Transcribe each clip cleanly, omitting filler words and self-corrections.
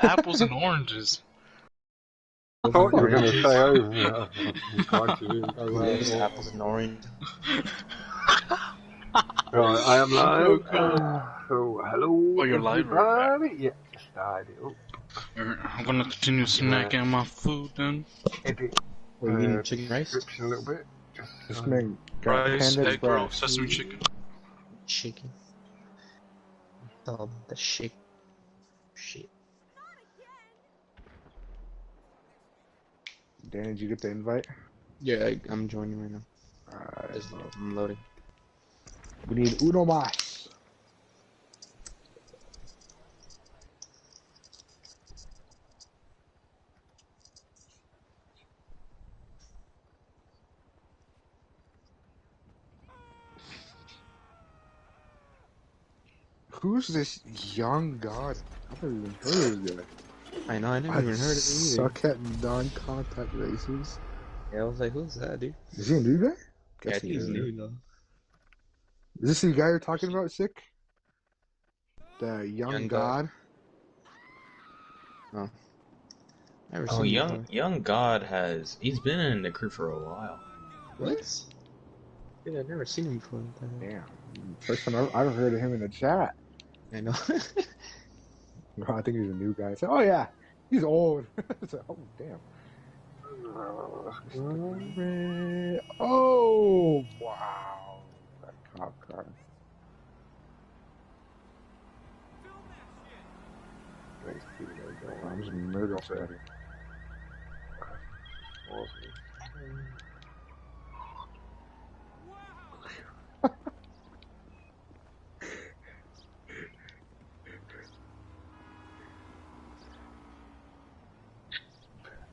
apples and oranges. I thought you were going to say over. Yes, apples and orange. Right, I am live. So, hello, Oh, you're live, everybody. Yeah, just started up. I'm gonna continue snacking my food then. Edit What, you eating chicken rice? description a little bit. This man got Rice, Panda egg roll, Express. sesame chicken. Chicken. Oh, the shit. Shit. Dan, did you get the invite? Yeah, I'm joining right now. Alright, Just, I'm loading. we need uno más. Who's this young god? I've never even heard of this guy. I know, I never even heard of it either. Suck at non-contact races. Yeah, I was like, who's that, dude? Is he a new guy? Yeah, I Guess think he he's is. new, though. Is this the guy you're talking about, Sick? The young god? Oh. Never Oh, seen him young God he's been in the crew for a while. before. What? Yeah, I've never seen him before. Damn. First time I've heard of him in the chat. I know. I think he's a new guy. I said, oh yeah, he's old. It's like, oh damn. Oh wow, that cop car. I'm just murder somebody.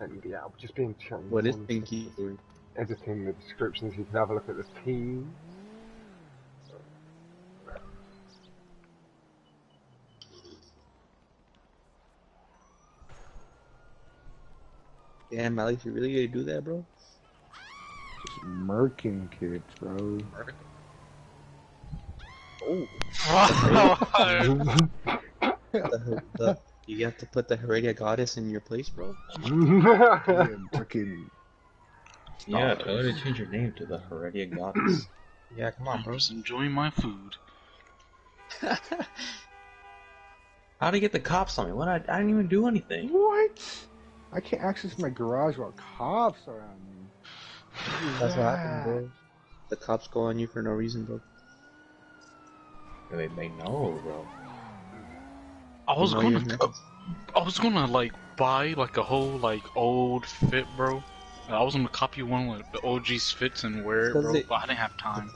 And yeah, I've just been chatting. What is Pinky doing? Editing the descriptions, you can have a look at the team. Damn, Alex, you really gonna do that, bro? Just murking kids, bro. Oh. You have to put the Heredia Goddess in your place, bro? Fucking. Yeah, tell her to change your name to the HerediaGod. Yeah, come on, I'm bro. just enjoying my food. How'd he get the cops on me? What? I didn't even do anything. What? I can't access my garage while cops are on me. That's what happened, bro. The cops go on you for no reason, bro. They know, bro. I was You know gonna like buy like a whole like old fit, bro. I was gonna copy one with the OG's fits and wear it, bro, but I didn't have time.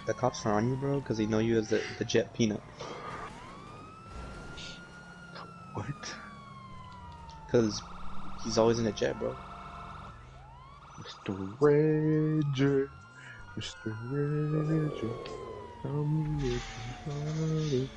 The cops are on you, bro, because they know you as the Jet Peanut. What? Because he's always in a jet, bro. Mr. Ranger, Mr. Ranger, tell me if you got it.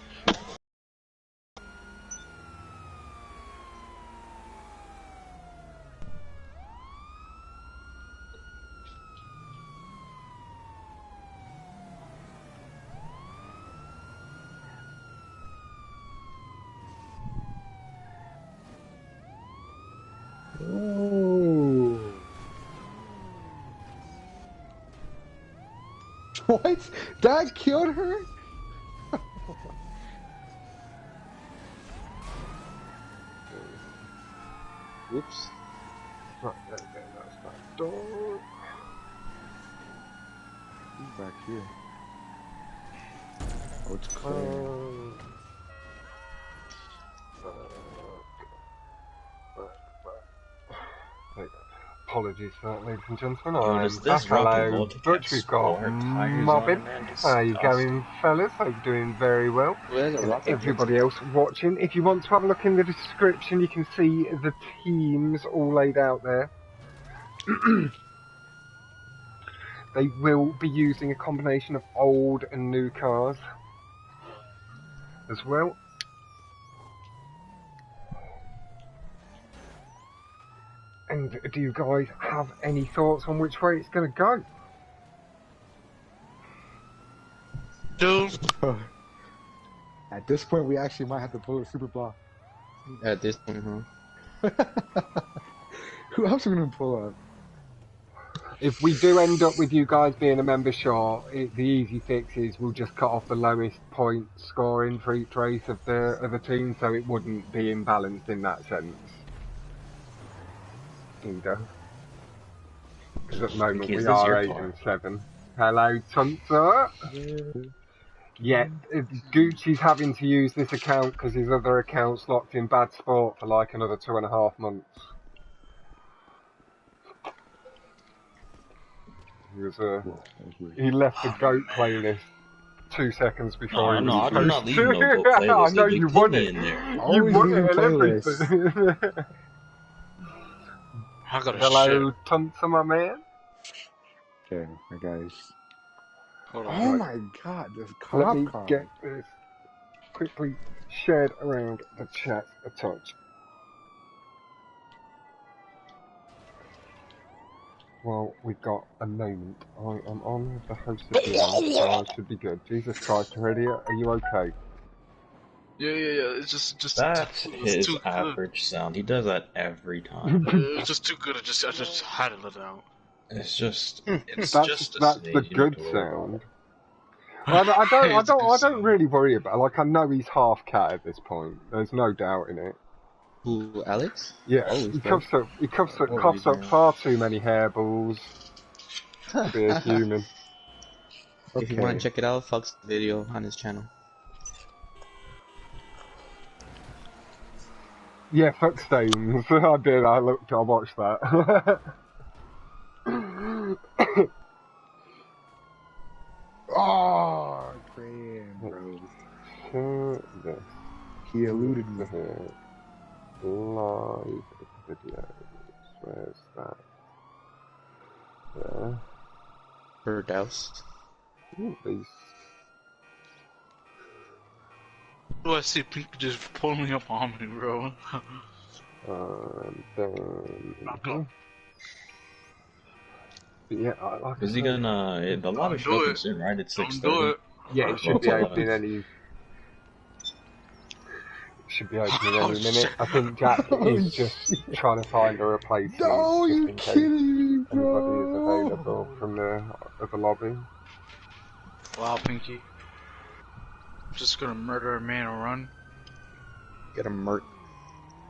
Oh. What? That killed her? Whoops. Right, there we go, that's that door. He's back here. Oh, it's Kraayyen. Apologies for that, ladies and gentlemen. Yo, I'm does back. this rocket Hello, voltage Butch. have We've got square tires Mobbin. on it, man? How you Disgusting. going, fellas? Hope you're doing very well. Where's a rocket? Everybody else watching, if you want to have a look in the description, you can see the teams all laid out there. They will be using a combination of old and new cars as well. And do you guys have any thoughts on which way it's going to go? Dude, At this point, we actually might have to pull a super block. At this point, huh? Who else are we gonna pull up? If we do end up with you guys being a member short, the easy fix is we'll just cut off the lowest point scoring for each race of the team, so it wouldn't be imbalanced in that sense. Either. Because at the moment we are 8 and 7. Hello, Tunter. Yeah, Gucci's having to use this account because his other account's locked in bad sport for like another 2.5 months. He left the GOAT playlist 2 seconds before he was I'm not leaving no GOAT playlist. I know you want it. You want it and everything. I got a Hello, shit. Tunter, my man. Okay, my guys. Hold on. Oh my god, this cop Let me car. get this quickly shared around the chat a touch. Well, we've got a moment. I am on the host of the hour, so I should be good. Jesus Christ, Heredia, are you okay? Yeah. It's just That's it's his too average sound. He does that every time. It was just too good. I just had to let it out. It's just That's just the good sound. Well, I don't really worry about it. Like, I know he's half cat at this point. There's no doubt in it. Who, Alex? Yeah, he coughs up far too many hairballs to be a human. If you want to check it out, Fox video on his channel. Yeah, fuck stains. I did. I watched that. Oh, Kraayyen, bro. This. He eluded me. Live videos. Where's that? There. Firdaus. These. Oh, I see Pink just pulling up on me, bro. Then. But yeah, like Is he gonna? The lobby should open soon, right? It's 6:30. Yeah, it should be opening any. Should be opening any minute. I think Jack is just trying to find a replacement. No, you're kidding me, bro. Anybody is available from the lobby. Wow, Pinky. Just gonna murder a man and run. Get a murk.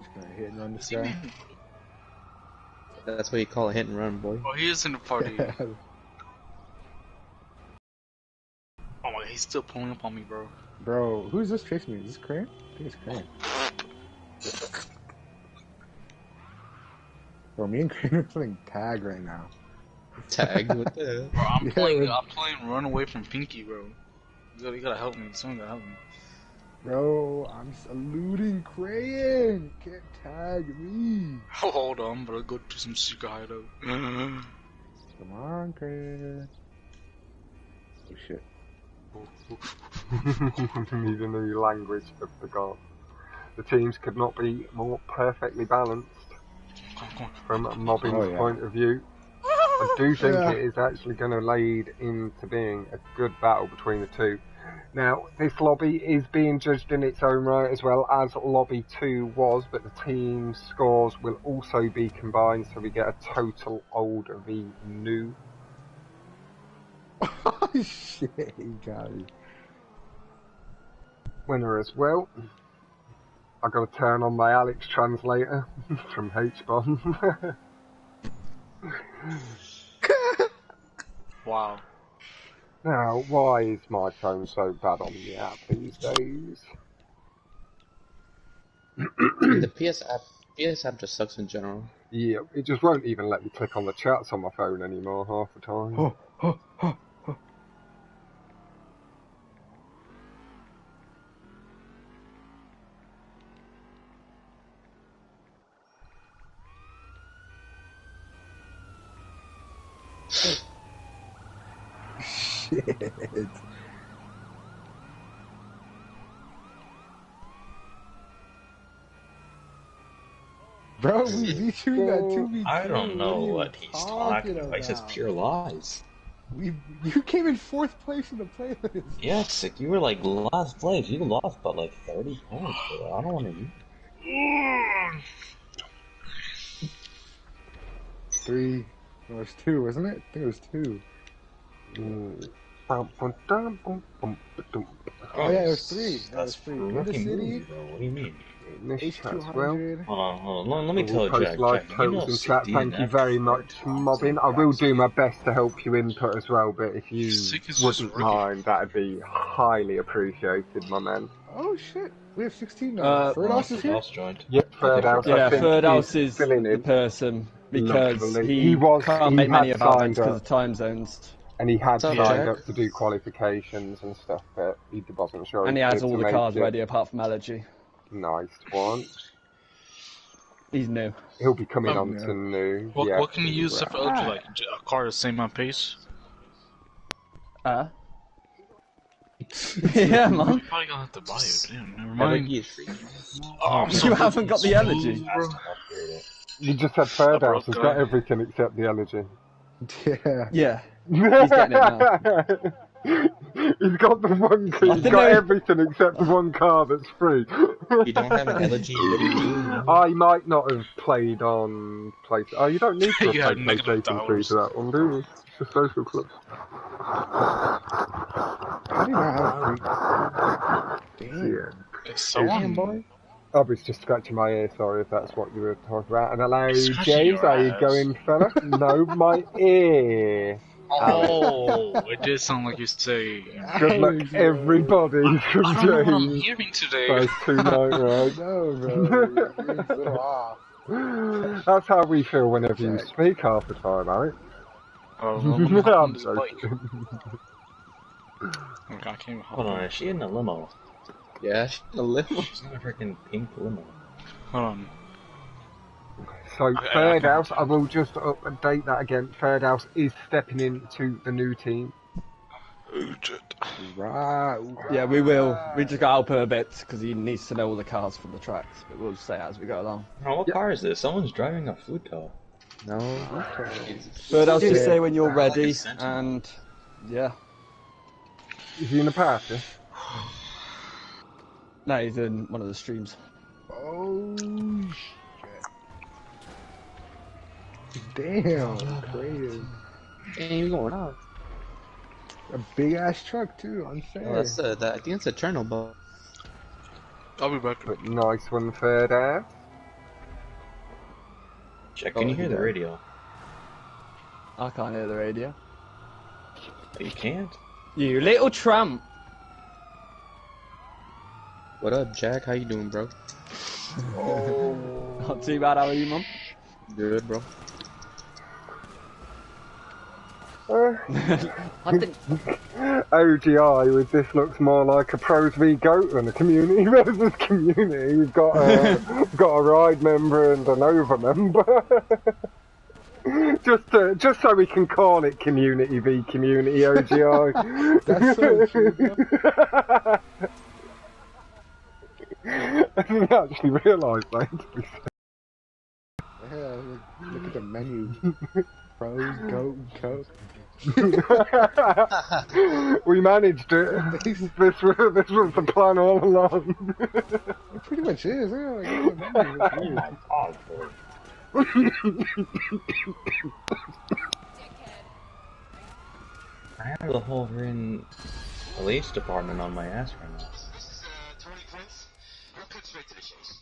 Just gonna hit and run this guy. That's what you call a hit and run, boy. Oh, he is in the party. Oh my god, he's still pulling up on me, bro. Bro, who's this chasing me? Is this Kraayyen? I think it's Kraayyen. Bro, me and Kraayyen are playing tag right now. Tag? What the hell? Bro, I'm playing run away from Pinky, bro. You gotta help me. Someone gotta help me. Bro, I'm eluding Kraayyen. Can't tag me. Oh, hold on, but I'll go to some secret hideout. Come on, Kraayyen. Oh shit. Need a new language of the god. The teams could not be more perfectly balanced from a mobbing's point of view. I do think it is actually going to lead into being a good battle between the two. Now, this lobby is being judged in its own right as well as Lobby 2 was, but the team scores will also be combined, so we get a total old v new. Oh shit, he got me. Winner as well. I got to turn on my Alex translator from H-Bomb. Wow. Now, why is my phone so bad on the app these days? The PS app just sucks in general. Yeah, it just won't even let me click on the chats on my phone anymore half the time. Shit. Bro, we beat you in that 2v2. I don't know what he's talking about. He says pure lies. You came in 4th place in the playlist. Yeah, Sick. You were like last place. You lost by like 30 points, bro. I don't want to. 3. No, it was 2, wasn't it? I think it was 2. Oh yeah, it was 3. That's 3. fucking movie, bro. What do you mean? H200. Hold on. Let me tell post Jack. live totals in chat. Thank you very much, Mobbin. I will do my best to help you input as well, but if you wouldn't mind, that'd be highly appreciated, my man. Oh shit, we have 16 now. Firdaus is here? Yep, Firdaus. Yeah, I think Firdaus is filling the in. person because Lovely. can't make many of our events because up. of time zones. And he had signed up to do qualifications and stuff, but he wasn't sure. And he has all the cards ready apart from Allergy. Nice one. He's new. He'll be coming on to new. What can you use for Allergy? Like a card the same amount of pace? Yeah, man. I'm probably gonna have to buy it. Damn, never mind. You haven't got the Allergy. You just had Firdaus. He's got everything except the Allergy. Yeah. He's getting it now. He's got the one key. He's got everything except the one car that's free. You don't have an Allergy. I might not have played on PlayStation. Oh, you don't need to have played PlayStation 3 to that one, do you? It's just social clubs. How do you not have 3? Damn. It's so on. I was just scratching my ear, sorry if that's what you were talking about. And hello, James, how you going, fella? No, my ear. Oh, it did sound like you say. Good luck, everybody, from I don't know what I'm hearing today. That's too night, right? No, bro. That's how we feel whenever you speak half the time, right? Oh, I'm joking. Hold on, is she in a limo? Yeah, she's in a limo. She's in a freaking pink limo. Hold on. So, Firdaus, I will just update that again. Firdaus is stepping into the new team. Right. Yeah, we will. We just got to help her a bit because he needs to know all the cars from the tracks. But we'll say as we go along. Oh, what car is this? Someone's driving a Futo. No. Firdaus, just say when you're ready, and yeah. Is he in the party? No, he's in one of the streams. Oh shit. Damn, crazy. Damn, you going out. A big ass truck too, unfair. Oh, that's I think it's a turnout. I'll be back. But nice one, Firdaus. Check, can you hear the radio? I can't hear the radio. Oh, you can't? You little tramp. What up, Jack? How you doing, bro? Not too bad, how are you, Mum? Good, bro. OGI with this looks more like a pros v goat than a community versus community. We've got a ride member and an over member. just so we can call it community v community. OGI. That's so true. I didn't actually realise that. Yeah, look at the menu. Pros, goat, coat. We managed it. This was the plan all along. It pretty much is. Yeah, I have the whole freaking police department on my ass right now. Cut straight to the chase.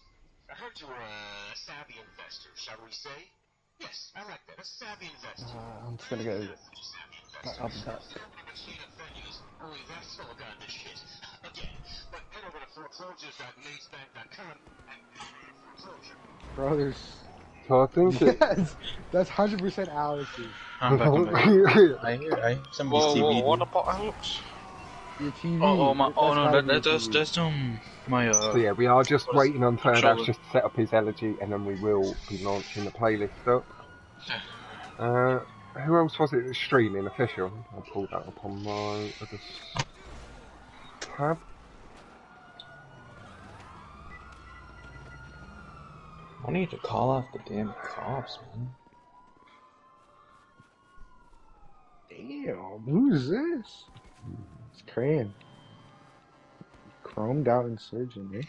I heard you were a savvy investor, shall we say? Yes, I like that. A savvy investor. I'm just gonna go back up and back. That's all gone to shit. Again. But head over to foreclosures.mazebank.com and foreclosure. Brothers. So I think yes, that's 100% Alex's. I'm back. I hear somebody's TV. What about Alex? Your TV. Oh no, that's my So yeah, we are just waiting on Firdaus just to set up his elegy, and then we will be launching the playlist up. Who else was it streaming official? I'll pull that up on my other tab. I need to call off the damn cops, man. Damn, who's this? It's Kraayyen. Chromed out insurgent, eh?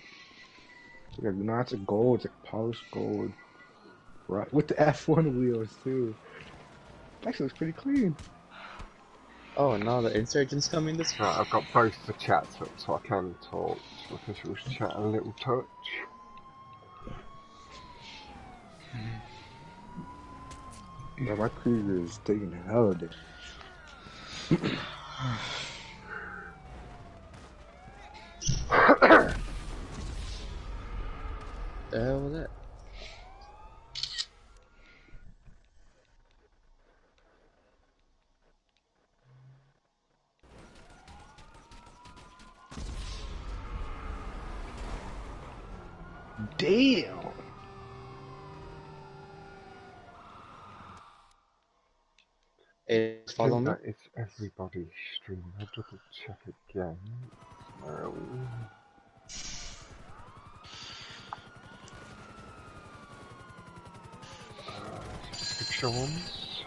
No, it's a gold. It's like polished gold. Right, with the F1 wheels too. Actually, looks pretty clean. Oh no, the insurgent's coming this way. Right, I've got both the chats up so I can talk to officials chat a little touch. Yeah, my cruiser is taking a hell of damage. The hell was that? Damn! Hey, follow me. That is everybody's stream. I'll double check again. Well, picture ones.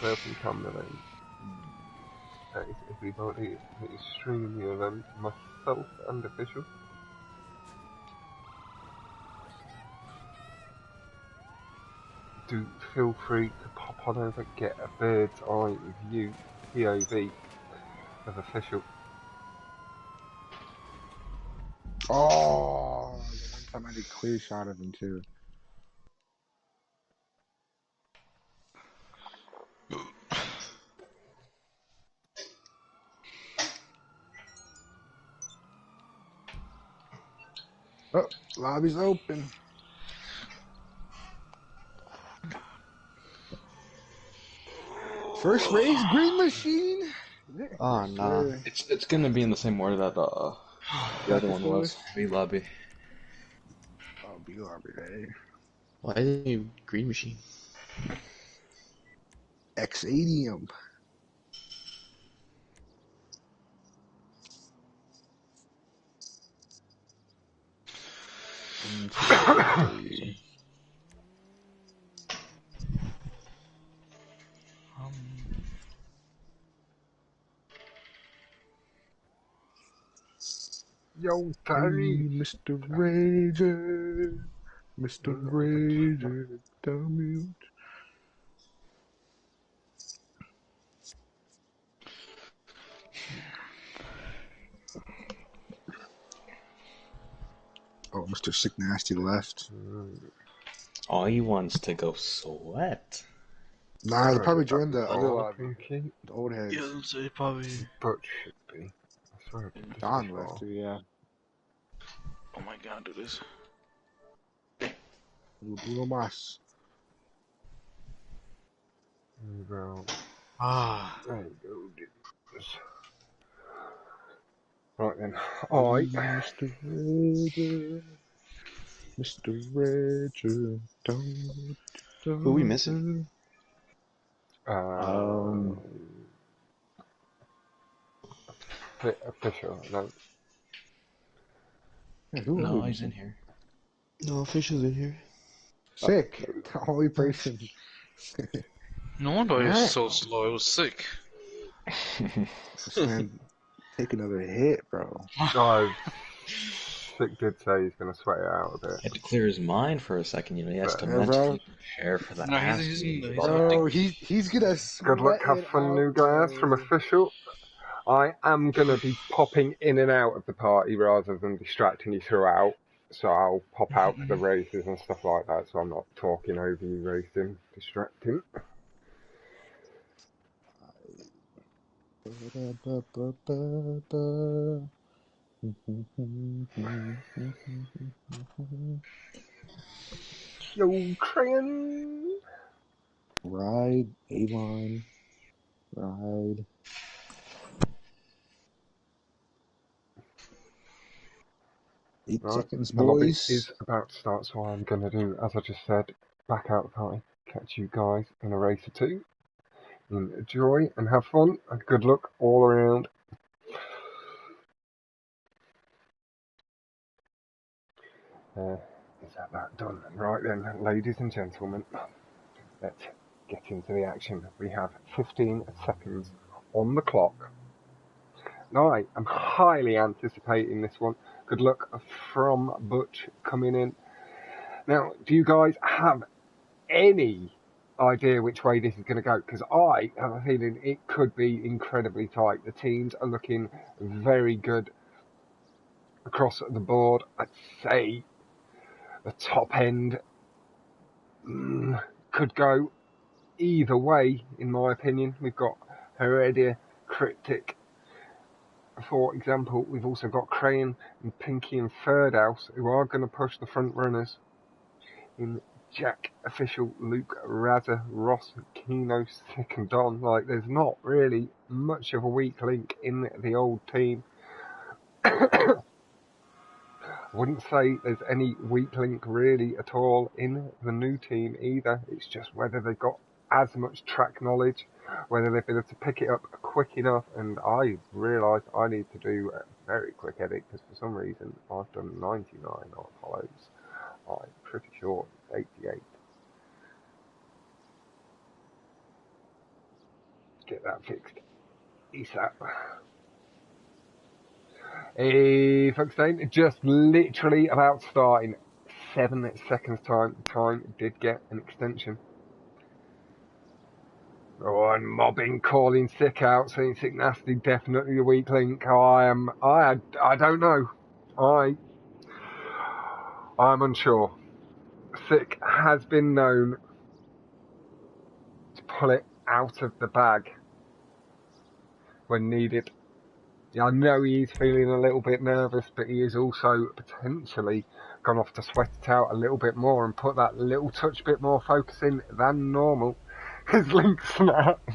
Selfie camera. That is everybody that is streaming the event, myself and official. Do feel free to pop on over, get a bird's eye view, POV of official. Oh, the one time I did a clear shot of him too. Oh, lobby's open. First race, green machine. Oh no. It's gonna be in the same order that the other one was. B lobby. Oh, B lobby, hey. Why is it green machine? xllDannyllx. Yo, Danny! Mr. Rager, Mr. Rager, tell me. Oh, Mr. Sick Nasty left. Oh, he wants to go sweat. Nah, they probably joined the other Oh, lobby. Pinky. The old heads. Yeah, they probably. But should be. I swear I did this Don before. left too, yeah. Oh my god, do this. Bruno Mars. There you go. Ah. There you go, dudes. Right then. Mr. Rager, Mr. Rager, don't. Who are we missing? Official, no. Yeah, who No, he's in here. No officials in here. Sick. The only person. No wonder it was so slow. It was sick. This man, take another hit, bro. No, Sick did say he's going to sweat it out a bit. He had to clear his mind for a second, you know. He has to Yeah, mentally prepare for that. No, he's gonna sweat. Good luck, have fun, new guys, from official. I am going to be popping in and out of the party rather than distracting you throughout. So I'll pop out for the races and stuff like that, so I'm not talking over you racing, distracting. Yo, Kraayyen! Ride, A-line, ride. Eight seconds, the lobby boys. is about to start, so I'm going to do, as I just said, back out the party, catch you guys in a race or two. Enjoy and have fun, and good luck all around. Is that done? Right then, ladies and gentlemen, let's get into the action. We have 15 seconds on the clock. Now, I am highly anticipating this one Good luck from Butch coming in. Now, do you guys have any idea which way this is going to go? Because I have a feeling it could be incredibly tight. The teams are looking very good across the board. I'd say the top end could go either way, in my opinion. We've got Heredia, Cryptic, for example. We've also got Kraayyen and Pinky and Firdaus, who are going to push the front runners. In Jack, Official, Luke, Razza, Ross, Kino, Sick and Don. Like, there's not really much of a weak link in the old team. I wouldn't say there's any weak link really at all in the new team either. It's just whether they've got as much track knowledge, whether they've been able to pick it up quick enough. And I realised I need to do a very quick edit because for some reason I've done 99 on follows. I'm pretty sure it's 88. Get that fixed ASAP. Hey, folks, just literally about starting. 7 seconds time did get an extension. Oh, and mobbing, calling Sick out, saying Sick Nasty, definitely a weak link. I don't know. I'm unsure. Sick has been known to pull it out of the bag when needed. Yeah, I know he's feeling a little bit nervous, but he is also potentially gone off to sweat it out a little bit more and put that little touch bit more focus in than normal. His link snapped.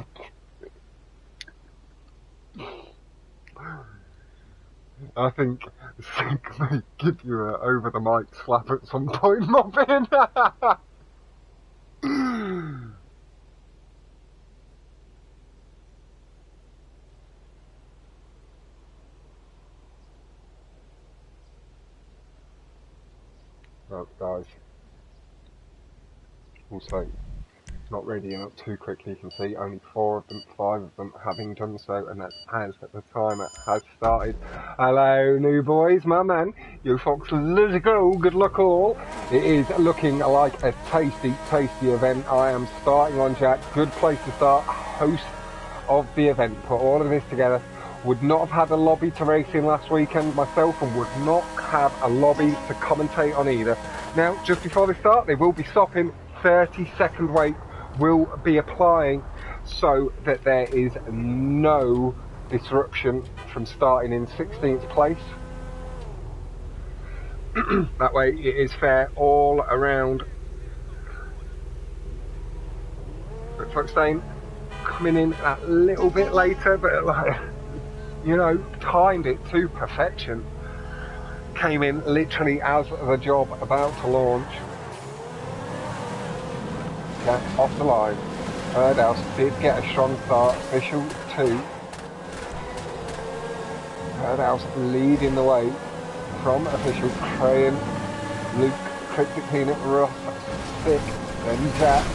I think Sick may give you an over the mic slap at some point, Mobbin. Well, guys, also not readying up too quickly. You can see only 5 of them having done so, and that's as the timer has started. Hello, new boys, my man. You fox, let's go. Good luck all. It is looking like a tasty event. I am starting on Jack. Good place to start. Host of the event. Put all of this together. Would not have had a lobby to race in last weekend myself, and would not have a lobby to commentate on either. Now, just before they start, they will be stopping. 30-second wait will be applying so that there is no disruption from starting in 16th place. That way it is fair all around. But folks saying coming in a little bit later, but like, you know, timed it to perfection. Came in literally as the job about to launch. Yeah, off the line. Firdaus did get a strong start. Official 2. Firdaus leading the way from Official. Kraayyen, Luke, CrypticPeanut, Ross, Sick, then Jack.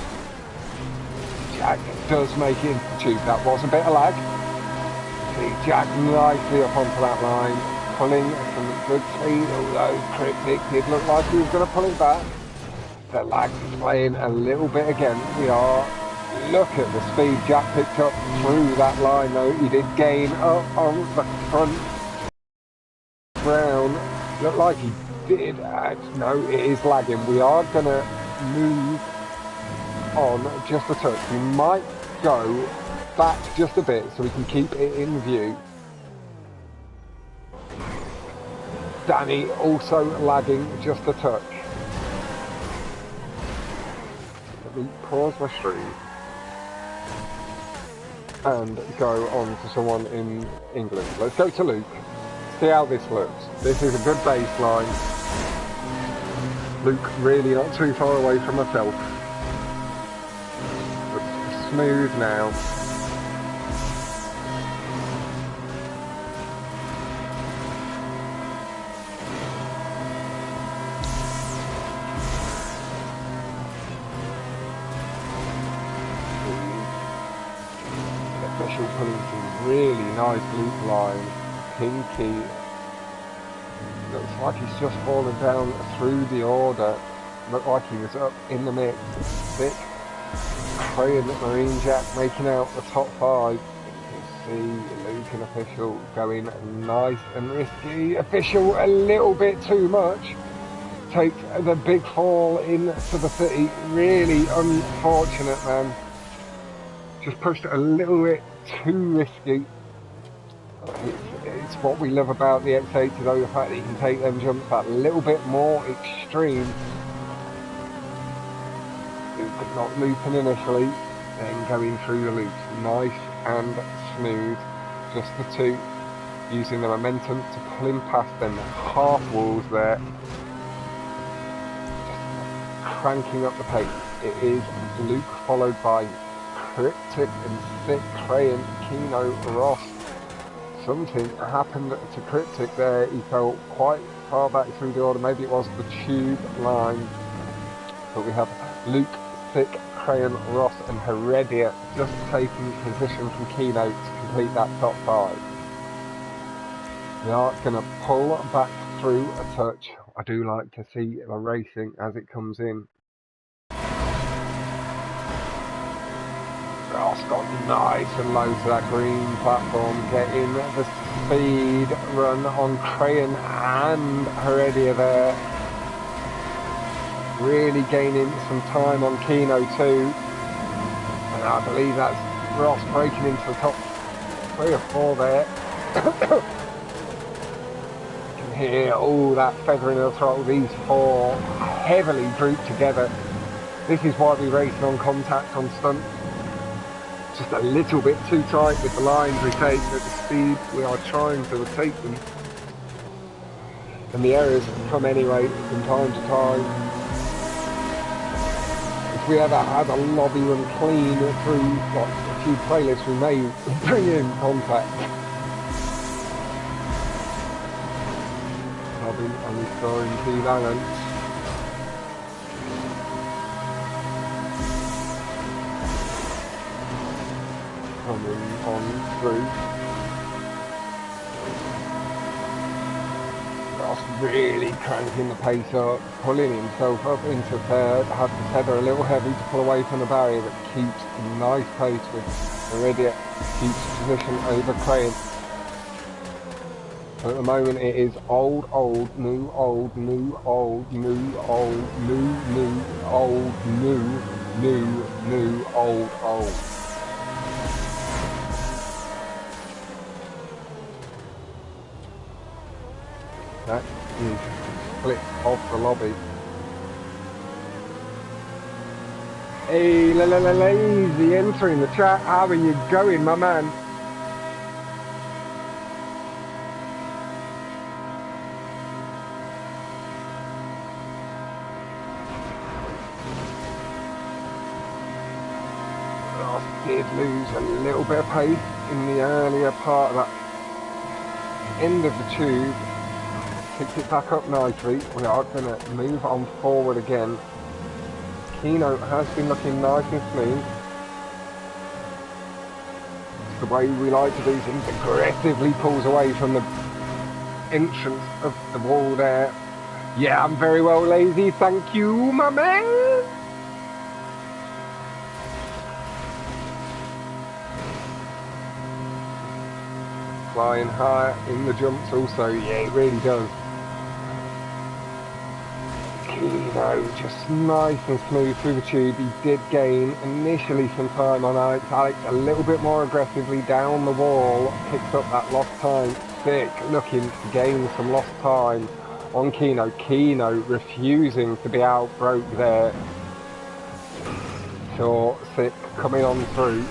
Jack does make it into the tube. That was a bit of lag. See Jack nicely up onto that line, pulling some good speed, although Cryptic did look like he was going to pull it back. The lag is playing a little bit again. Look at the speed Jack picked up through that line though. He did gain up on the front round. Looked like he did. No, it is lagging. We are going to move on just a touch. We might go back just a bit so we can keep it in view. Danny also lagging just a touch. Let me pause my stream and go on to someone in England. Let's go to Luke. See how this looks. This is a good baseline. Luke really not too far away from myself. Looks smooth now. Pulling some really nice loop line. Pinky looks like he's just fallen down through the order. Looked like he was up in the mix. Sick. Kraayyen, Marine Jack making out the top 5. You see Luke and Official going nice and risky. Official a little bit too much. Takes the big fall into the city. Really unfortunate, man. Just pushed it a little bit too risky. It's what we love about the X80 though, the fact that you can take them jumps that little bit more extreme. Not looping initially, then going through the loops. Nice and smooth. Just the two. Using the momentum to pull him past them half walls there. Just cranking up the pace. It is Luke followed by Cryptic and Sick, Kraayyen, Kino, Ross. Something happened to Cryptic there. He fell quite far back through the order. Maybe it was the tube line. But we have Luke, Sick, Kraayyen, Ross and Heredia just taking position from Kino to complete that top 5. We are going to pull back through a touch. I do like to see the racing as it comes in. Ross got nice and low to that green platform, getting the speed run on Kraayyen and Heredia there. Really gaining some time on Kino too. And I believe that's Ross breaking into the top 3 or 4 there. You can hear all that feathering of the throttle, these 4 heavily grouped together. This is why we race non-contact on stunt. Just a little bit too tight with the lines we take at the speed we are trying to take them. And the errors come anyway from time to time. If we ever had a lobby run clean through like a few playlists, we may bring in contact. Robin and restoring to balance. Coming on through. Ross really cranking the pace up, pulling himself up into third, had the tether a little heavy to pull away from the barrier, but keeps a nice pace with Heredia, keeps position over Kraayyen. At the moment it is old, new, old, new, old, new, old, new, old, new, old. That is split off the lobby. Hey, lazy entering the chat. How are you going, my man? Ross did lose a little bit of pace in the earlier part of that end of the tube. Picked it back up nicely. We are going to move on forward again. Kino has been looking nice and smooth. It's the way we like to do things. Aggressively pulls away from the entrance of the wall there. Yeah, I'm very well, lazy. Thank you, my man. Flying high in the jumps also. Yeah, it really does. Kino just nice and smooth through the tube. He did gain initially some time on Alex. Alex a little bit more aggressively down the wall, picks up that lost time. Sick looking to gain some lost time on Kino. Kino refusing to be out broke there. So Sick coming on through.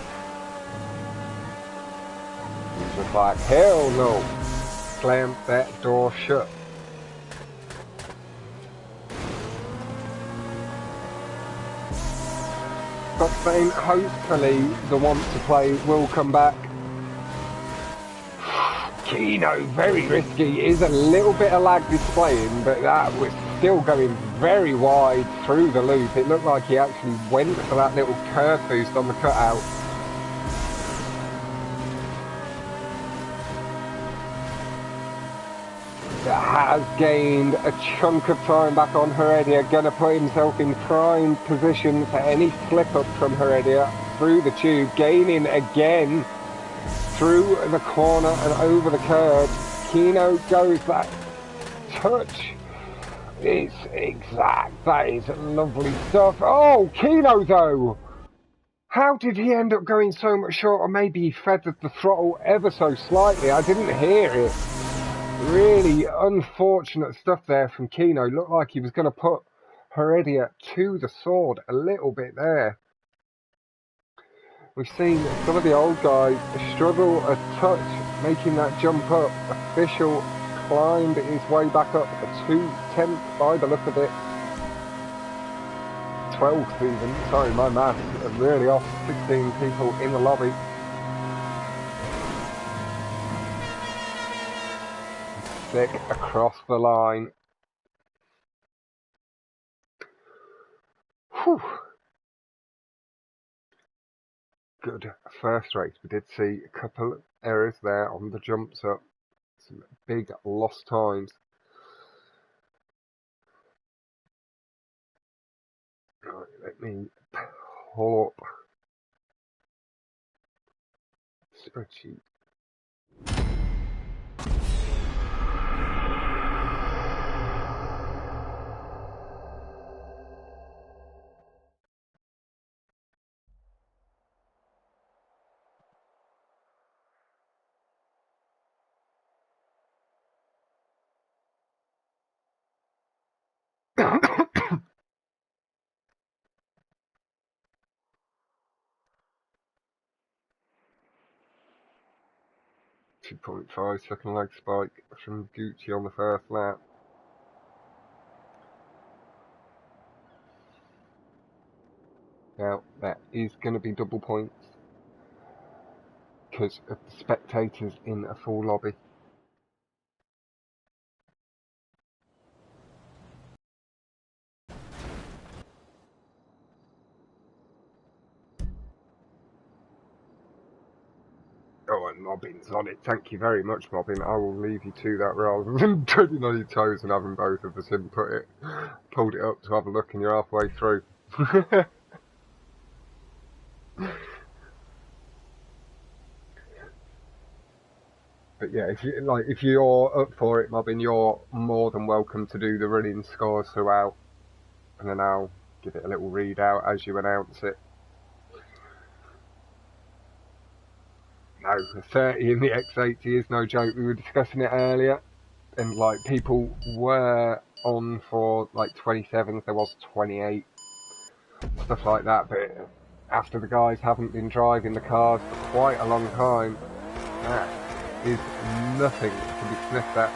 Just like hell no. Slam that door shut. But saying hopefully the want to play will come back. Kino, very risky, is a little bit of lag displaying, but that was still going very wide through the loop. It looked like he actually went for that little curve boost on the cutout. It has has gained a chunk of time back on Heredia, gonna put himself in prime position for any slip up from Heredia through the tube, gaining again through the corner and over the curb. Kino goes that touch. It's exact. That is lovely stuff. Oh, Kino though! How did he end up going so much short? Or maybe he feathered the throttle ever so slightly. I didn't hear it. Really unfortunate stuff there from Kino. Looked like he was going to put Heredia to the sword a little bit there. We've seen some of the old guys struggle a touch making that jump up. Official climbed his way back up a 2/10 by the look of it. 12th even. Sorry, my maths are really off. 16 people in the lobby. Sick across the line. Whew. Good first race. We did see a couple of errors there on the jumps up. Some big lost times. Right, let me pull up spreadsheet. .5 second leg spike from Gucci on the first lap. Now that is going to be double points because of the spectators in a full lobby. Oh, and Mobbin's on it. Thank you very much, Mobbin. I will leave you to that rather than treading on your toes and having both of us pulled it up to have a look and you're halfway through. But yeah, if you're up for it, Mobbin, you're more than welcome to do the running scores throughout, and then I'll give it a little readout as you announce it. No, the 30 in the X80 is no joke. We were discussing it earlier, and like people were on for like 27s. There was 28, stuff like that. But after the guys haven't been driving the cars for quite a long time, that is nothing to be sniffed at.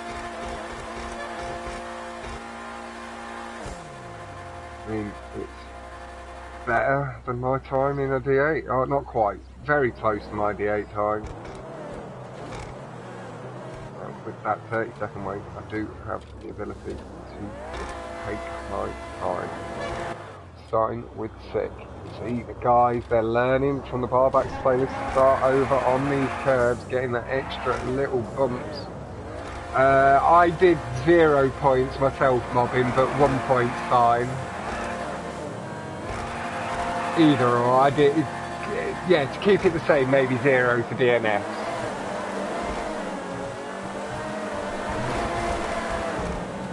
I mean, it's better than my time in a D8. Oh, not quite. Very close to my D8 time. With that 30-second wait, I do have the ability to take my time. Starting with Sick. See, the guys, they're learning from the barbacks playlist to start over on these curves, getting that extra little bumps. I did 0 points myself, Mobbing, but 1 point's fine. Either or, I did. Yeah, to keep it the same, maybe 0 for DNFs.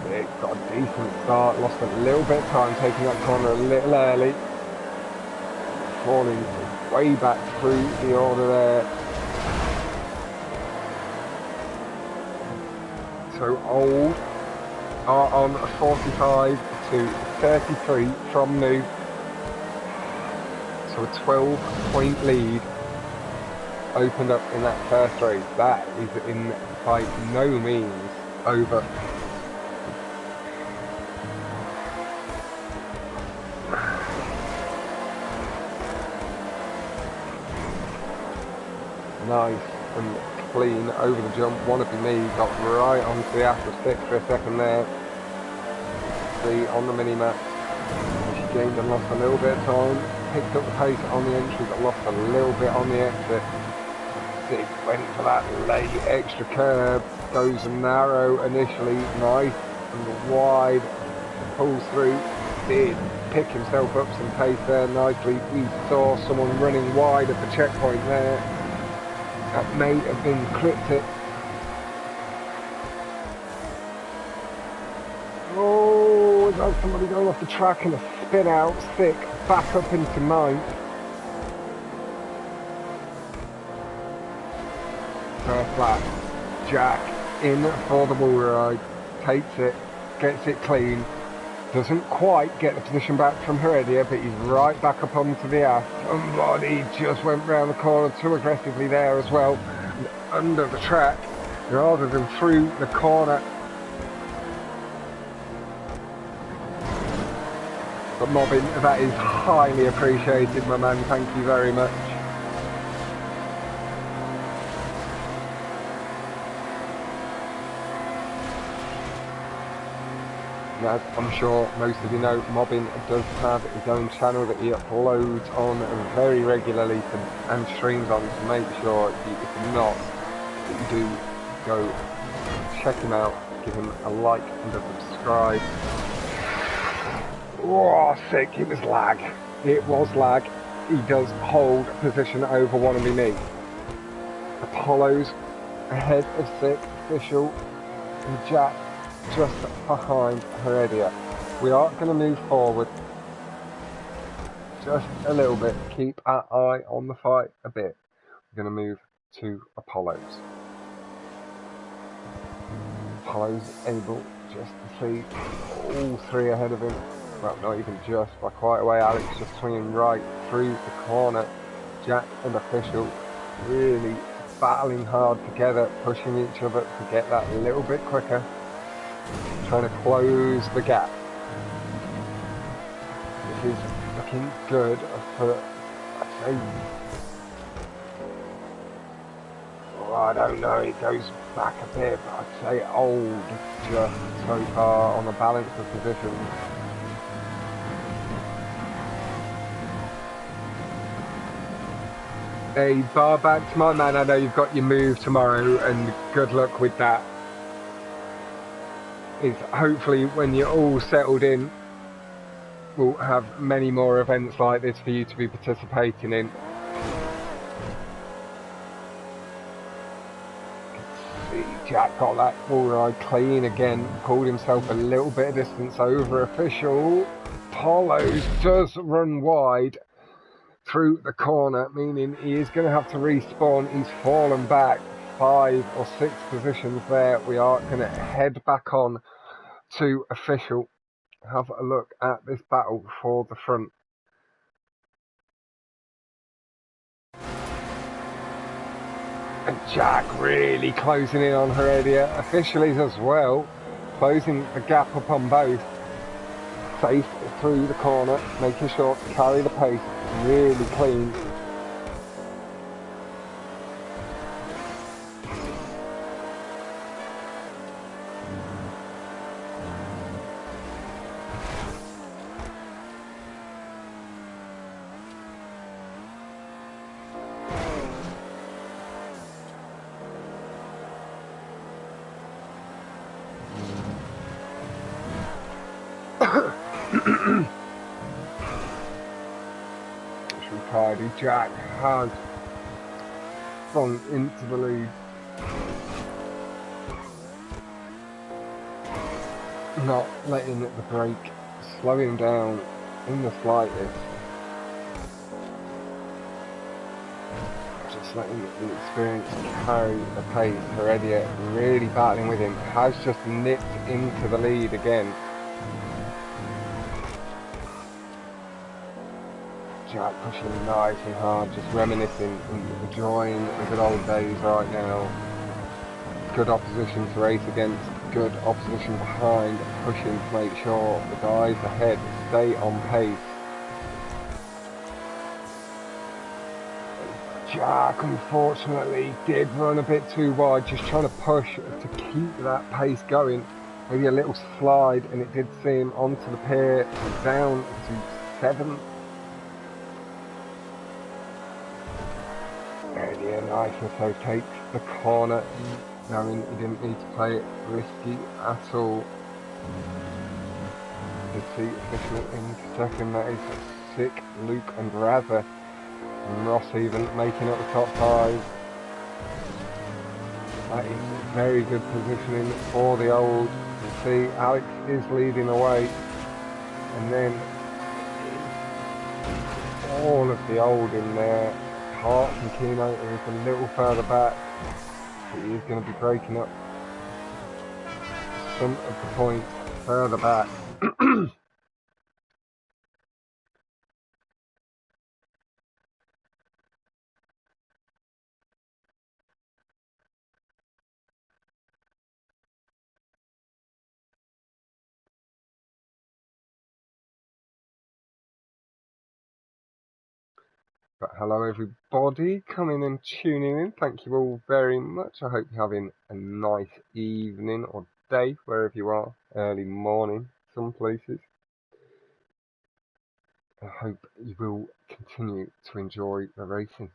It got a decent start, lost a little bit of time taking that corner a little early. Falling way back through the order there. So Old are on a 45 to 33 from New. So a 12-point lead opened up in that first race. That is by no means over. Nice and clean over the jump. Wannabe Me got right onto the after stick for a second there. See on the mini-map. She gained and lost a little bit of time. Picked up the pace on the entry, but lost a little bit on the exit. Sick went for that late extra curb, goes narrow initially, nice and wide, pulls through, did pick himself up some pace there nicely. We saw someone running wide at the checkpoint there. That may have been Cryptic. Oh, is that somebody going off the track and a spin out? Sick, back up into ninth. First lap, Jack in for the wall ride, takes it, gets it clean, doesn't quite get the position back from Heredia, but he's right back up onto the ass. Somebody just went round the corner too aggressively there as well, and under the track rather than through the corner. But mobbing, that is highly appreciated, my man, thank you very much. As I'm sure most of you know, Mobbin does have his own channel that he uploads on very regularly and streams on, so make sure, if you're not, that you do go check him out, give him a like and a subscribe. Oh, sick, it was lag. It was lag. He does hold position over one of me. Apollo's ahead of Sick, Official, and Jack just behind Heredia. We are going to move forward just a little bit. Keep our eye on the fight a bit. We're going to move to Apollo's. Apollo's able just to see all three ahead of him. Well, not even just, by quite a way. Alex just swinging right through the corner. Jack and Official really battling hard together, pushing each other to get that a little bit quicker. Trying to close the gap. This is looking good for, I'd say, oh, I don't know, it goes back a bit, but I'd say old just so far on the balance of positions. Hey, bar back to my man, I know you've got your move tomorrow and good luck with that. Is hopefully when you're all settled in, we'll have many more events like this for you to be participating in. See, Jack got that wall ride clean again, pulled himself a little bit of distance over Official. Apollo's does run wide through the corner, meaning he is going to have to respawn. He's fallen back 5 or 6 positions there. We are going to head back on to Official. Have a look at this battle for the front. And Jack really closing in on Heredia. Official is as well, closing the gap up on both. Safe through the corner, making sure to carry the pace really clean. Jack has gone into the lead. Not letting the brake slow him down in the slightest. Just letting the experience carry the pace. Heredia really battling with him. Has just nipped into the lead again. Jack pushing nice and hard, just reminiscing and enjoying the good old days right now. Good opposition to race against, good opposition behind, pushing to make sure the guys ahead stay on pace. Jack unfortunately did run a bit too wide, just trying to push to keep that pace going. Maybe a little slide and it did see him onto the pier, down to 7th. Eddie Nice also takes the corner, knowing he didn't need to play it risky at all. The seat official in second, that is Sick, Luke and Rather. And Ross even making up the top five. That is very good positioning for the old. You see Alex is leading away. And then all of the old in there. Hart and Keynote is a little further back. He is going to be breaking up some of the points further back. But hello everybody coming and tuning in. Thank you all very much. I hope you're having a nice evening or day wherever you are. Early morning some places. I hope you will continue to enjoy the racing.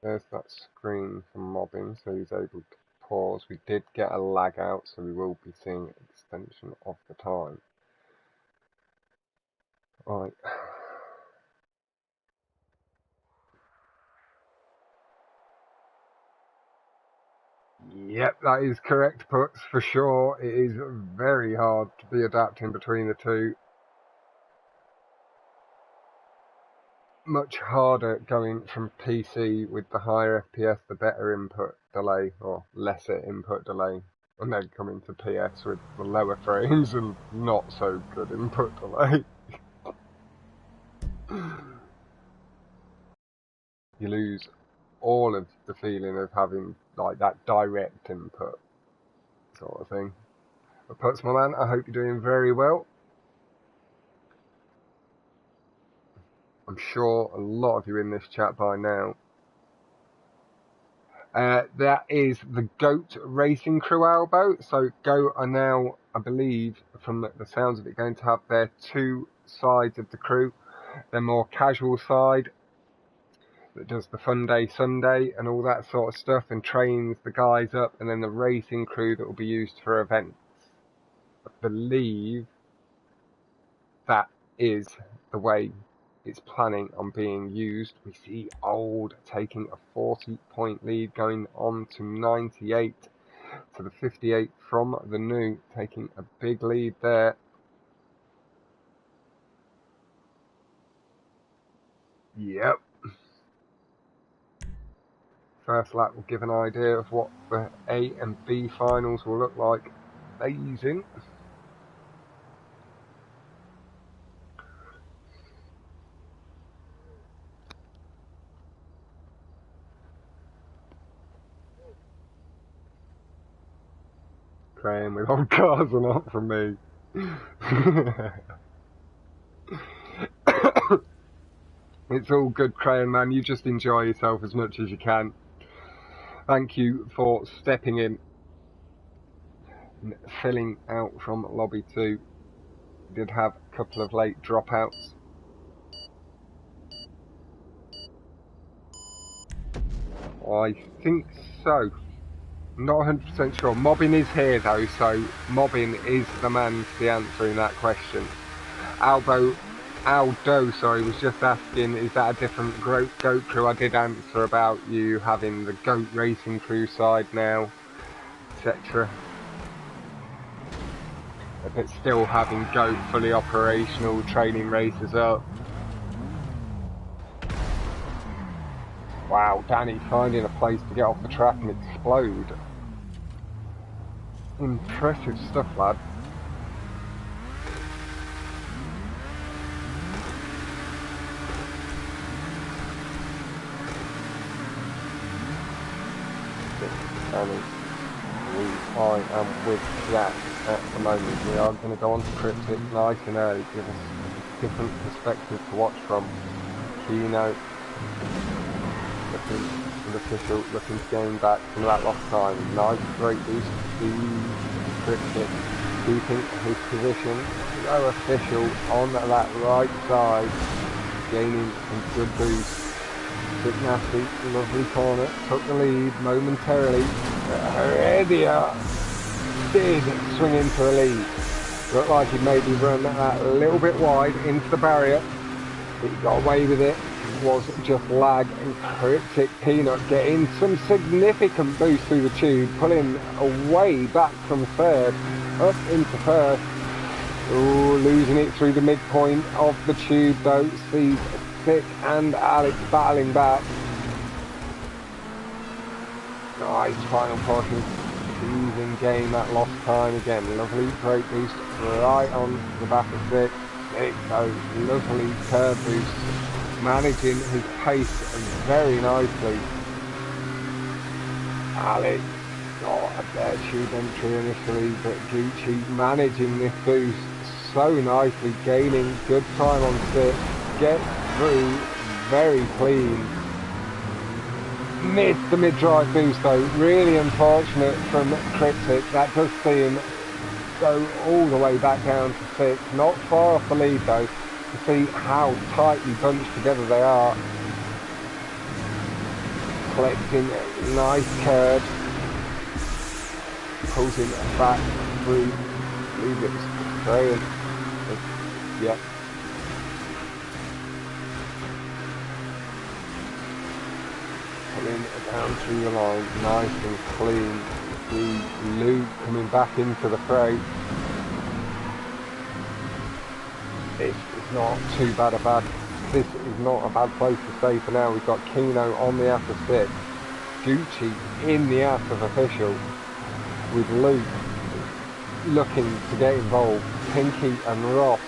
There's that screen from mobbing, so he's able to pause. We did get a lag out, so we will be seeing extension of the time. Right. Yep, that is correct, Puts, for sure. It is very hard to be adapting between the two. Much harder going from PC with the higher FPS, the better input delay, or lesser input delay, and then coming to PS with the lower frames and not so good input delay. You lose all of the feeling of having like that direct input sort of thing. But Puts, my man, I hope you're doing very well. I'm sure a lot of you in this chat by now. That is the GOAT Racing Crew elbow. So GOAT are now, I believe, from the sounds of it, going to have their two sides of the crew. Their more casual side that does the fun day Sunday and all that sort of stuff and trains the guys up, and then the racing crew that will be used for events. I believe that is the way it's planning on being used. We see Old taking a 40-point lead, going on to 98 to the 58 from the new, taking a big lead there. Yep. First lap will give an idea of what the A and B finals will look like. Amazing. Kraayyen with old cars are not from me. It's all good, Kraayyen, man. You just enjoy yourself as much as you can. Thank you for stepping in and filling out from Lobby 2. We did have a couple of late dropouts. I think so. Not 100% sure. Mobbing is here though, so Mobbing is the man to be answering that question. Aldo, was just asking, is that a different GOAT crew? I did answer about you having the GOAT Racing Crew side now, etc. But still having GOAT fully operational, training races up. Wow, Danny finding a place to get off the track and explode. Impressive stuff, lad. Danny. I am with Jack at the moment. We are going to go on to Cryptic nice and early, give us a different perspective to watch from. Keynote, looking an official, looking to gain back some of that lost time. Nice, great boost to Cryptic, keeping his position. No official on that right side, gaining some good boost. Sicknasty, lovely corner, took the lead momentarily. Heredia did swing into the lead. Looked like he'd maybe run that a little bit wide into the barrier. But he got away with it. It was just lag, and CrypticPeanut getting some significant boost through the tube, pulling away back from third, up into first. Ooh, losing it through the midpoint of the tube though. Sees Sick and Alex battling back. Nice final portion. Easing game that lost time again. Lovely, great boost right on the back of Sick. Sick though, lovely curve boost. Managing his pace very nicely. Alex got a bad tube entry initially, but Gucci managing this boost so nicely, gaining good time on Sick. Gets through very clean. Missed the mid-drive boost though, really unfortunate from Cryptic. That does see him go all the way back down to 6. Not far off the lead though, to see how tightly bunched together they are. Collecting a nice curve. Pulls him back through. I believe it was Kraayyen. Yep. Pulling down through the line, nice and clean. See Luke coming back into the fray. This is not too bad this is not a bad place to stay for now. We've got Keno on the ass of 6. Gucci in the ass of official. With Luke looking to get involved. Pinky and Ross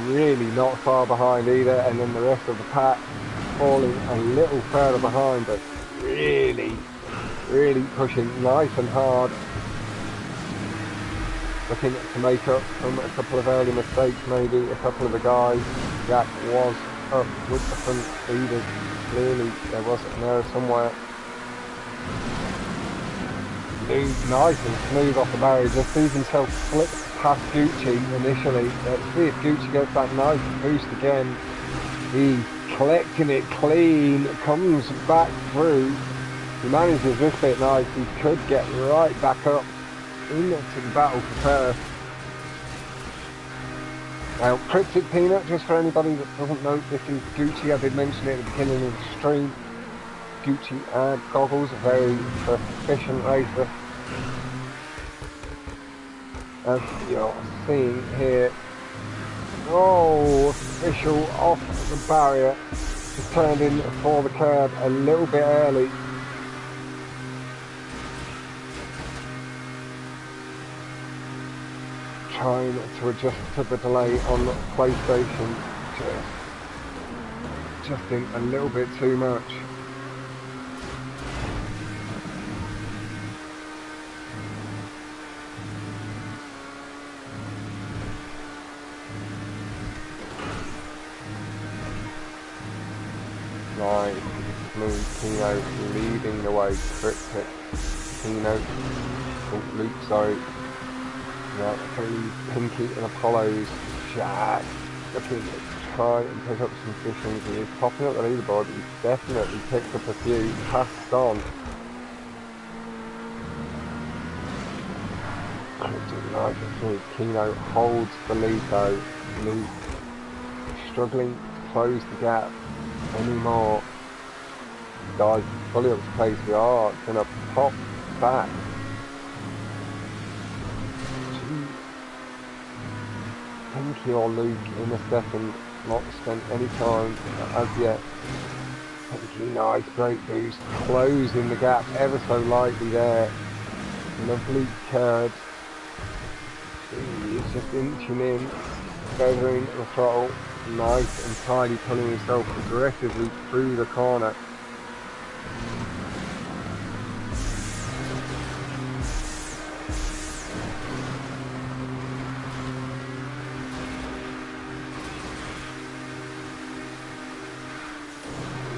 really not far behind either, and then the rest of the pack falling a little further behind, but really pushing nice and hard. Looking to make up from a couple of early mistakes, maybe a couple of the guys. Jack was up with the front leaders. Clearly there was an error somewhere. Luke nice and smooth off the barrier, just sees himself slip past Gucci initially. Let's see if Gucci gets that nice boost again. He's collecting it clean, comes back through. He manages this bit nice. He could get right back up into the battle for first. Now, CrypticPeanut, just for anybody that doesn't know, this is Gucci. I did mention it at the beginning of the stream. Gucci and Goggles, a very proficient racer. As you're seeing here, oh, official off the barrier, just turned in for the curb a little bit early. Trying to adjust to the delay on the PlayStation, just adjusting a little bit too much. Nice, smooth Keno leading the way, CrypticPeanut, oh, Luke, sorry. Now, Pinky and Apollo's Jack looking to try and pick up some positions. He is popping up the leaderboard, but he's definitely picked up a few, passed on. Nice and smooth. Keno holds the lead though. Luke struggling to close the gap anymore. Guys, fully up to pace. We are going to pop back. Pinky or Luke in a second, not spent any time as yet. Pinky, nice, great boost, closing the gap ever so lightly there. Lovely curve. He's just inching in, feathering the throttle, nice and tidy, pulling himself aggressively through the corner.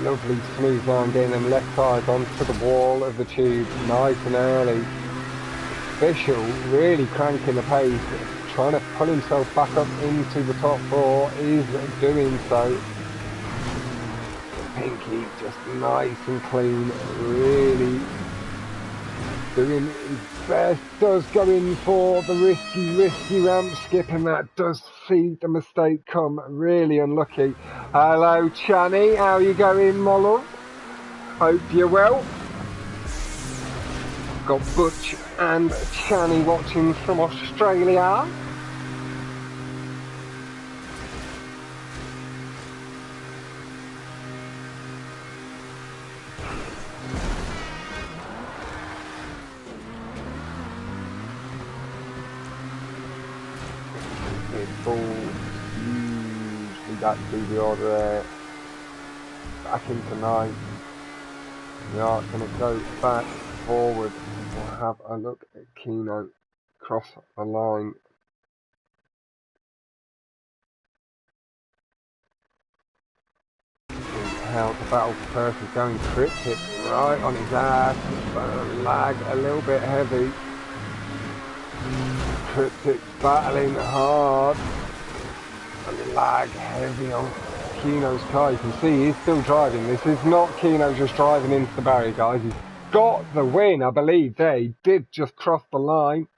Lovely smooth line, getting them left tires onto the wall of the tube, nice and early. Official really cranking the pace, trying to pull himself back up into the top four, is doing so. Pinky just nice and clean, really doing his best, does go in for the risky ramp skip, and that does see the mistake come, really unlucky. Hello Channy, how you going my love? Hope you're well. Got Butch and Channy watching from Australia. Usually that to the order there. Back into 9. We are going to go back forward. We'll have a look at Keno cross the line. How the battle for first is going. Cryptic right on his ass. Lag a little bit heavy. Cryptic battling hard. And lag heavy on Keno's car. You can see he's still driving. This is not Keno just driving into the barrier, guys. He's got the win, I believe. There, he did just cross the line.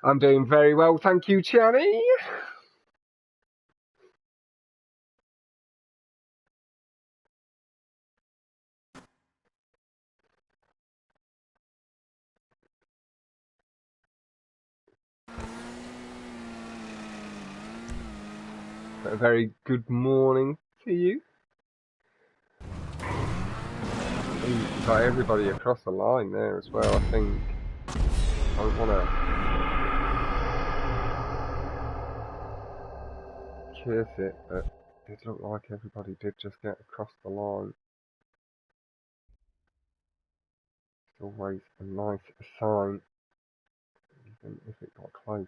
I'm doing very well, thank you, Channy. A very good morning to you. You've got everybody across the line there as well, I think. I don't want to curse it, but it looked like everybody did just get across the line. It's always a nice sign, even if it got close.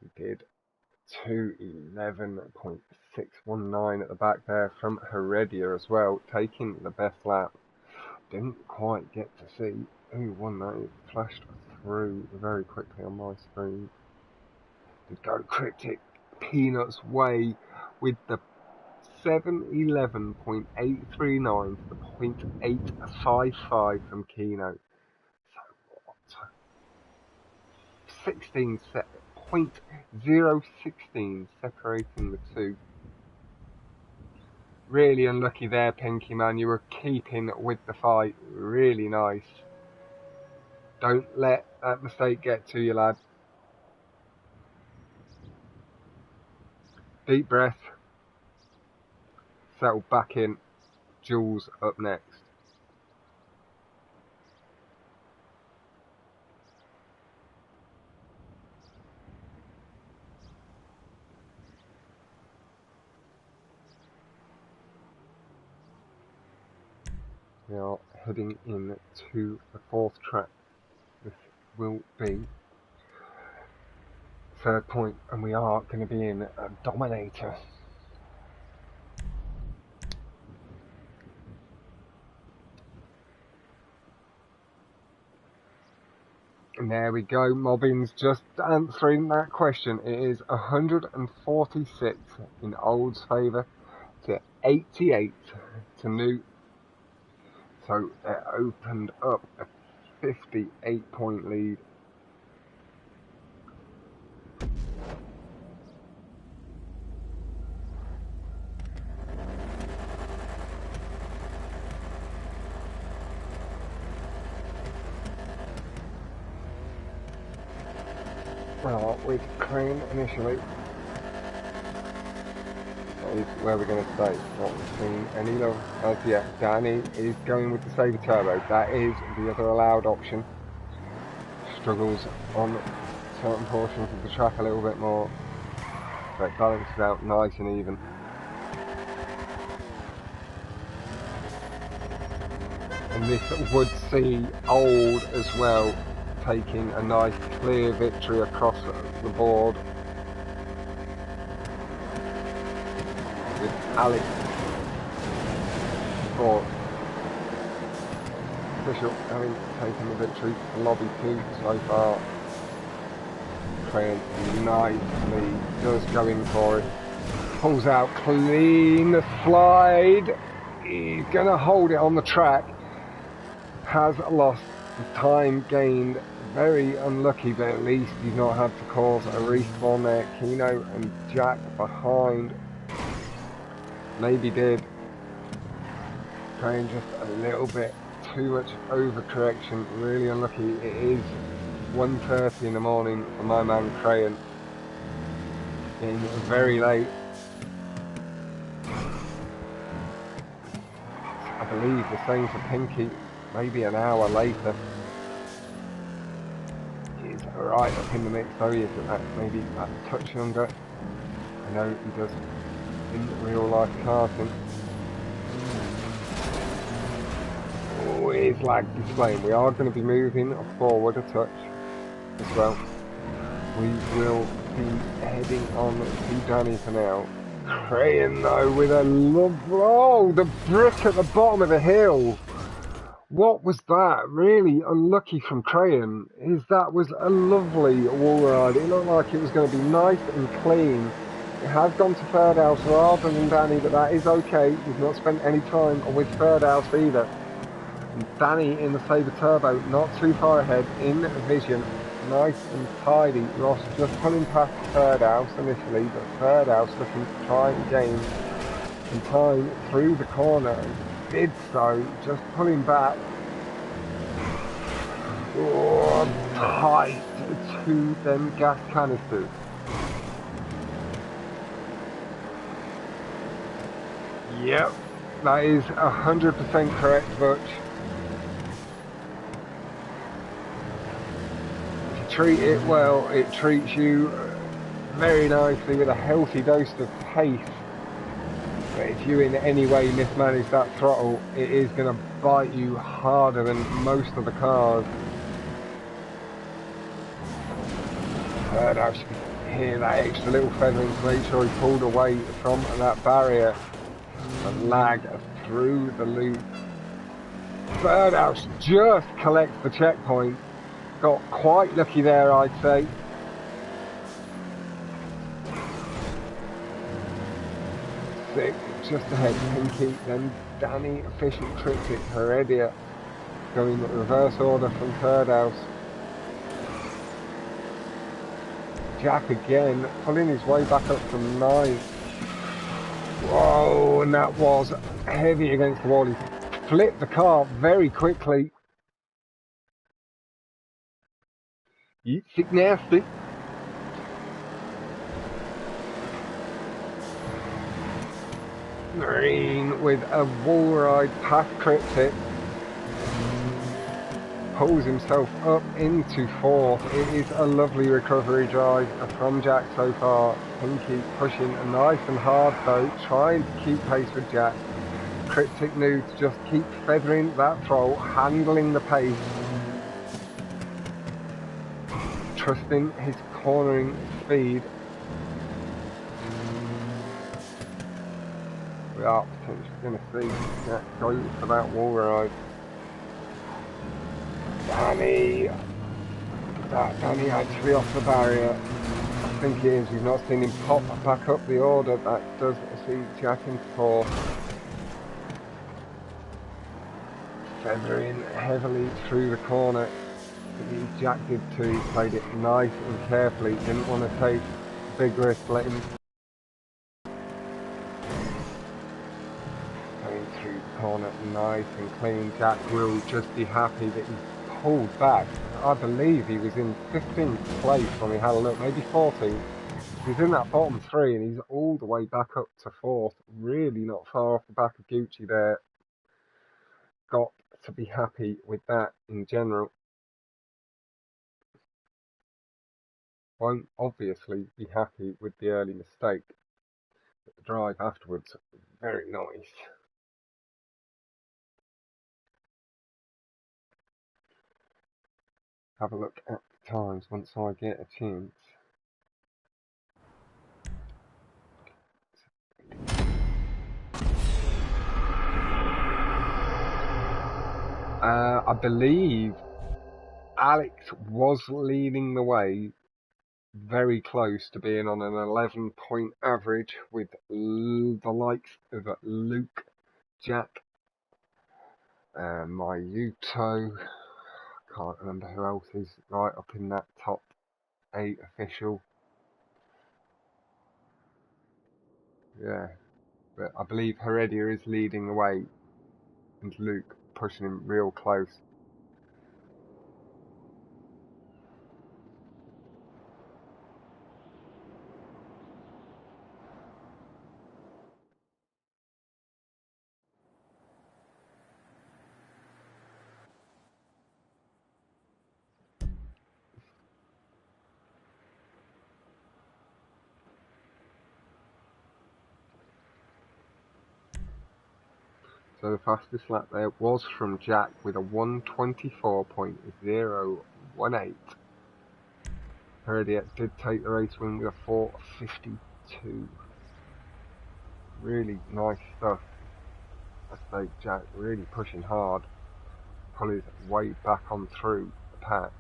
We did 2:11.619 at the back there from Heredia as well, taking the best lap. Didn't quite get to see who won that. It flashed through very quickly on my screen. Did go CrypticPeanut's way with the 7:11.839 to the 0.855 from Keno. So what? 0.016 separating the two. Really unlucky there, Pinky man. You were keeping with the fight. Really nice. Don't let that mistake get to you, lad. Deep breath. Settle back in. Jules up next. We are heading in to the 4th track. This will be 3rd point, and we are going to be in a Dominator. And there we go, Mobbin's just answering that question. It is 146 in Old's favour to 88 to New. So it opened up a 58-point lead. Well, with Kraayyen initially. That is where we're going to stay. Not seeing any love as yet. Danny is going with the Sabre Turbo. That is the other allowed option. Struggles on certain portions of the track a little bit more. But it balances out nice and even. And this would see Old as well, taking a nice clear victory across the board. Alex for Official having taken the victory for Lobby 2 so far. Kraayyen nicely does go in for it. Pulls out clean, the slide. He's going to hold it on the track. Has lost time gained. Very unlucky, but at least he's not had to cause a respawn there. Kino and Jack behind. Maybe did. Kraayyen just a little bit too much overcorrection. Really unlucky. It is 1:30 in the morning for my man Kraayyen. Getting very late. I believe the same for Pinky. Maybe an hour later. He's right up in the mix though. He is maybe a touch younger. I know he does in real life karting. Oh, his lag displaying. We are going to be moving forward a touch as well. We will be heading on to Danny for now. Kraayyen though with a oh, the brick at the bottom of the hill. What was that? Really unlucky from Kraayyen. That was a lovely wall ride. It looked like it was going to be nice and clean. It has gone to Firdaus rather than Danny, but that is okay. We've not spent any time with Firdaus either. And Danny in the Sabre Turbo, not too far ahead in vision. Nice and tidy. Ross just pulling past Firdaus initially, but Firdaus looking to try and gain some time through the corner. Did so, just pulling back. Oh, tight to them gas canisters. Yep, that is 100% correct, Butch. If you treat it well, it treats you very nicely with a healthy dose of pace. But if you in any way mismanage that throttle, it is going to bite you harder than most of the cars. Firdaus should hear that extra little feathering to make sure he pulled away from that barrier. The lag through the loop. Firdaus just collects the checkpoint. Got quite lucky there, I'd say. Just ahead, Pinky, then Danny, Official, TheHerediaGod, going in reverse order from Firdaus. Jack again, pulling his way back up from 9th. Whoa, and that was heavy against the wall. He flipped the car very quickly. Sicknasty. Green with a wall ride past Cryptic. Pulls himself up into 4th. It is a lovely recovery drive from Jack so far. Pinky pushing nice and hard though, trying to keep pace with Jack. Cryptic knew to just keep feathering that throttle, handling the pace. Trusting his cornering speed. We are potentially going to see Jack go for that wall ride. Danny actually off the barrier. I think it is. We've not seen him pop back up the order. That does see Jack in 4th. Feathering heavily through the corner. Jack did too. He played it nice and carefully. Didn't want to take big risk. Let him going through the corner nice and clean. Jack will just be happy that he's pulled back. I believe he was in 15th place when we had a look, maybe 14th. He's in that bottom 3 and he's all the way back up to 4th. Really not far off the back of Gucci there. Got to be happy with that in general. Won't obviously be happy with the early mistake. But the drive afterwards, very nice. Have a look at the times once I get a chance. I believe Alex was leading the way, very close to being on an 11-point average with the likes of Luke, Jack, Mayuto. Can't remember who else is right up in that top 8 official. Yeah, but I believe Heredia is leading the way and Luke pushing him real close. So the fastest lap there was from Jack with a 1:24.018. Heredia did take the race win with a 4:52. Really nice stuff. I say Jack really pushing hard, pull his weight back on through the pack.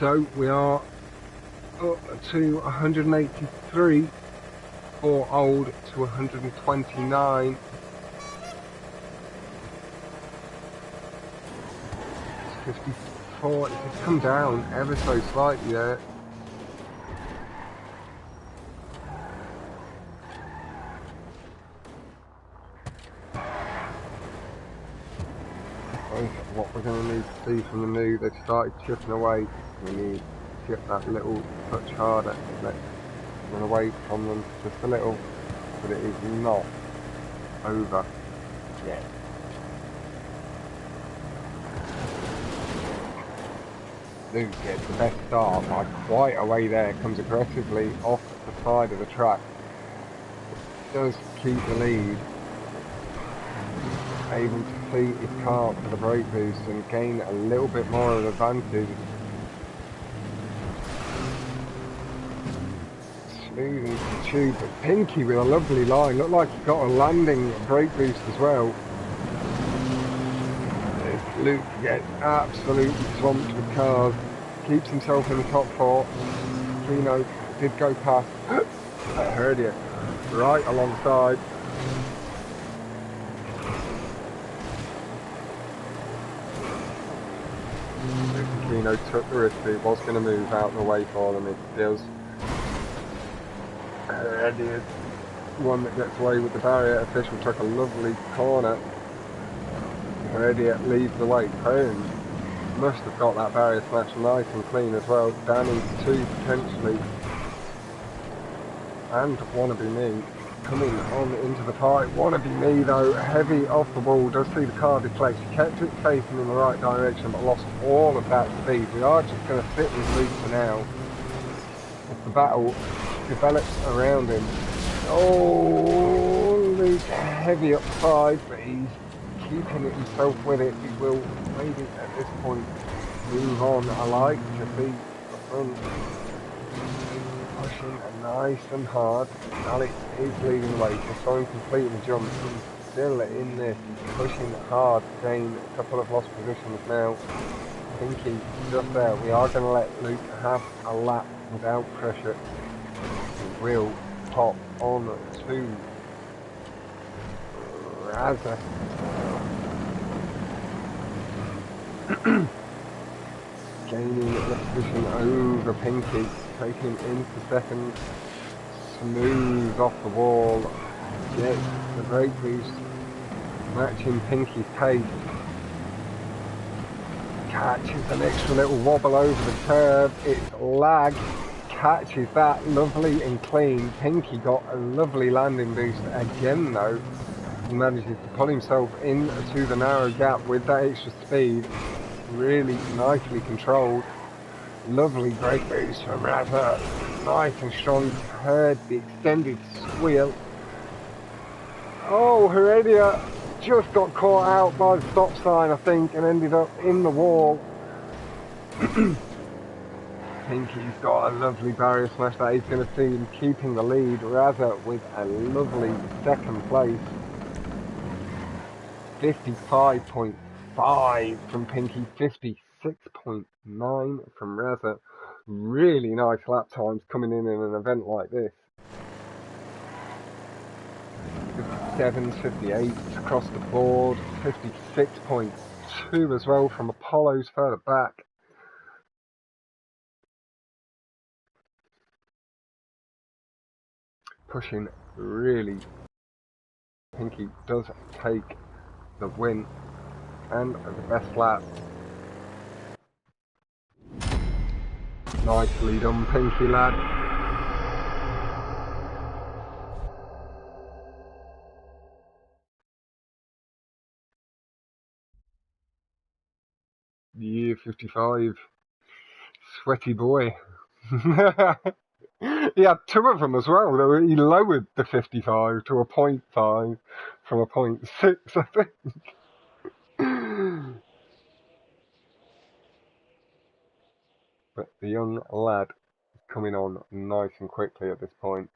So we are up to 183 for old to 129. 54, it's come down ever so slightly there. What we're going to need to see from the new, they've started chipping away. We need to chip that little touch harder. Let's run away from them just a little, but it is not over yet. Luke gets the best start by quite a way there, comes aggressively off the side of the track. Does keep the lead. Able to fleet his car for the brake boost and gain a little bit more of an advantage. Smooth into the tube, but Pinky with a lovely line. Looked like he got a landing brake boost as well. Luke gets absolutely swamped with cars. Keeps himself in the top 4. Trino did go past. I heard you. Right alongside. Trino took the risk, but it was going to move out of the way for them. It does. Eddie is one that gets away with the barrier. Official took a lovely corner. Eddie leads the way. Kraayyen must have got that barrier smashed nice and clean as well. Danny too potentially. And Wannabe Me coming on into the fight. Wannabe Me though, heavy off the wall, does see the car deflect. He kept it facing in the right direction but lost all of that speed. We are just going to sit with Luke for now. As the battle develops around him. Oh, Luke heavy up side, but he's keeping it himself with it. He will maybe at this point move on. I like to see the front pushing nice and hard. Alex is leading the way, just going completely the jump. He's still in this, pushing hard, gain a couple of lost positions now. Pinky just there. We are going to let Luke have a lap without pressure. He will pop on to Raza. Gaining the position over Pinky, taking him into second. Smooth off the wall, gets the brake boost, matching Pinky's pace. Catches an extra little wobble over the curb, it's lag, catches that lovely and clean. Pinky got a lovely landing boost again though. He manages to pull himself into the narrow gap with that extra speed. Really nicely controlled. Lovely brake boost from Raza. Nice and strong. Heard the extended squeal. Oh, Heredia just got caught out by the stop sign, I think, and ended up in the wall. Pinky's got a lovely barrier smash that is going to see him keeping the lead. Razza with a lovely second place. 55.5 from Pinky, 56.9 from Razza. Really nice lap times coming in an event like this. 57s, 58s across the board. 56.2 as well from Apollo's further back. Pushing really. Pinky does take the win and the best lap. Nicely done, Pinky lad. Year 55. Sweaty boy. He had two of them as well, though. He lowered the 55 to a 0.5 from a 0.6, I think. But the young lad is coming on nice and quickly at this point.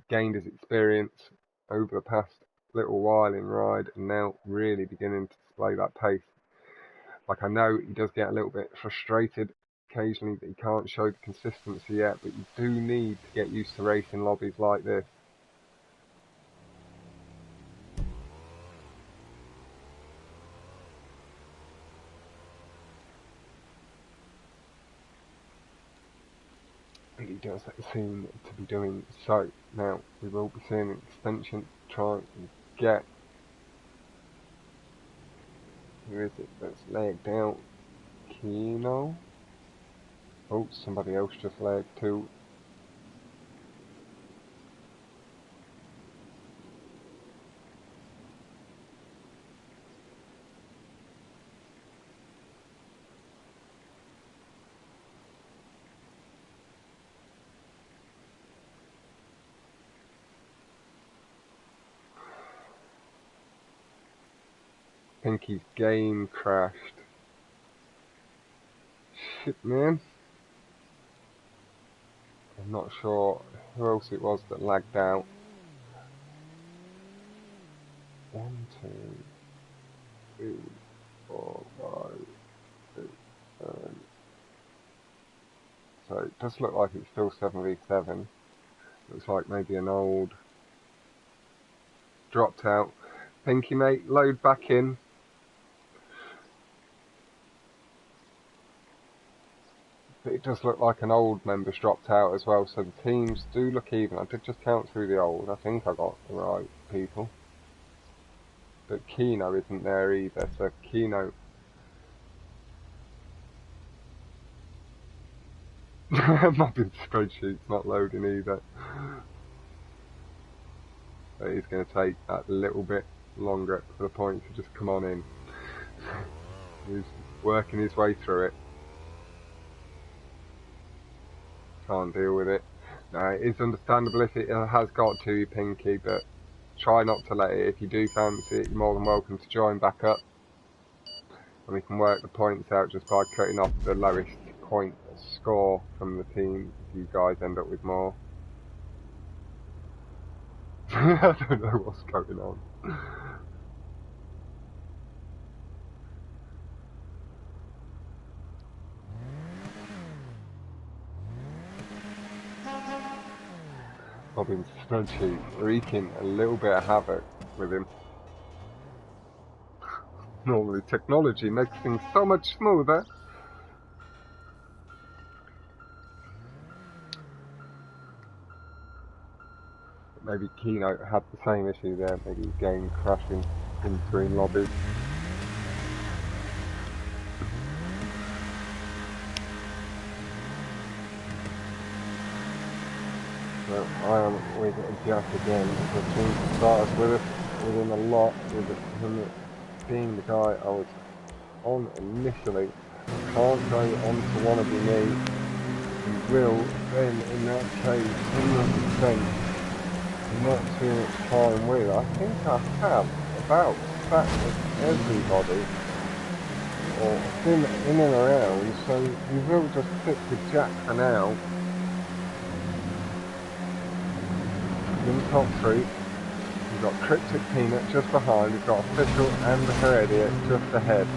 Gained his experience over the past little while in ride and now really beginning to display that pace. Like, I know he does get a little bit frustrated occasionally that he can't show the consistency yet, but you do need to get used to racing lobbies like this. And he does seem to be doing so. Now, we will be seeing an extension to try and get. Who is it that's lagged out? Kino? Oh, somebody else just lagged too. Pinky's game crashed. Shit, man. I'm not sure who else it was that lagged out. 1, 2, 3, 4, 5, 6, 7. So it does look like it's still 7v7. Looks like maybe an old dropped out. Pinky mate, load back in. But it does look like an old member's dropped out as well, so the teams do look even. I did just count through the old, I think I got the right people. But Kino isn't there either, so Kino... Mobbing spreadsheet's not loading either. So it's going to take that little bit longer for the points to just come on in. He's working his way through it. Can't deal with it. No, it is understandable if it has got to you, Pinky, but try not to let it. If you do fancy it, you're more than welcome to join back up. And we can work the points out just by cutting off the lowest point score from the team if you guys end up with more. I don't know what's going on. Robin's spreadsheet wreaking a little bit of havoc with him. Normally technology makes things so much smoother. Maybe Keynote had the same issue there, maybe the game crashing in between lobbies. So I am with Jack again. The team starts with us within a lot, with him being the guy I was on initially. Can't go on to wannabe me. He will then, in that case, 100%. Not too much time with. I think I have about back with everybody, or in and around, so we will just stick with Jack for now. In the top three, we've got CrypticPeanut just behind, we've got Official and the Heredia just ahead.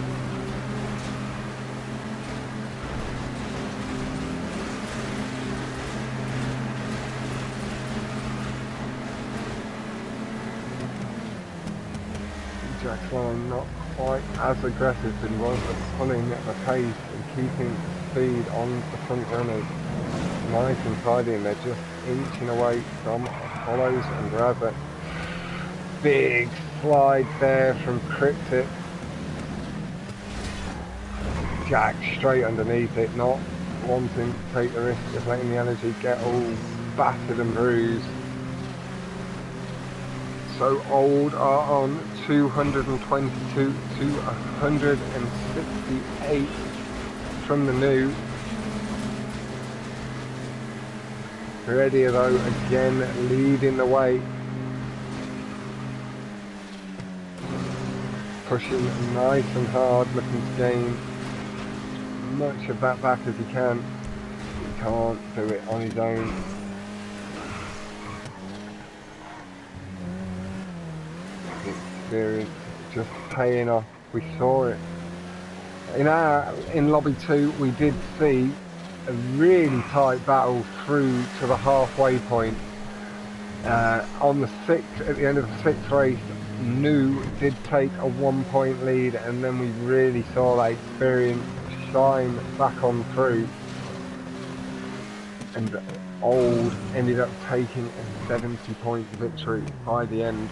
Jack's line not quite as aggressive as he was, but pulling at the pace and keeping speed on the front runners. Nice and tidy, and they're just inching away from Follows and Razor. Big slide there from Cryptic. Jack straight underneath it, not wanting to take the risk of letting the energy get all battered and bruised. So Old are on 222 to 168 from the new. Heredia though again leading the way. Pushing nice and hard, looking to gain as much of that back as he can. He can't do it on his own. Experience just paying off. We saw it in lobby 2. We did see a really tight battle through to the halfway point. On the 6th, at the end of the 6th race, New did take a 1-point lead, and then we really saw that experience shine back on through, and Old ended up taking a 70-point victory by the end.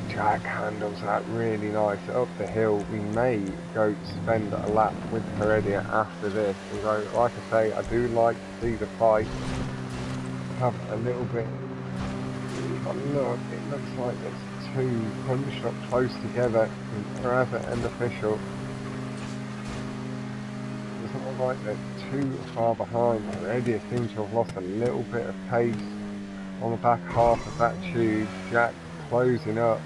Jack handles that really nice up the hill. We may go spend a lap with Heredia after this, although like I say, I do like to see the fight have a little bit. But look, it looks like there's two bunched up close together, Razor and Official. Doesn't look like they're too far behind. Heredia seems to have lost a little bit of pace on the back half of that tube. Jack closing up.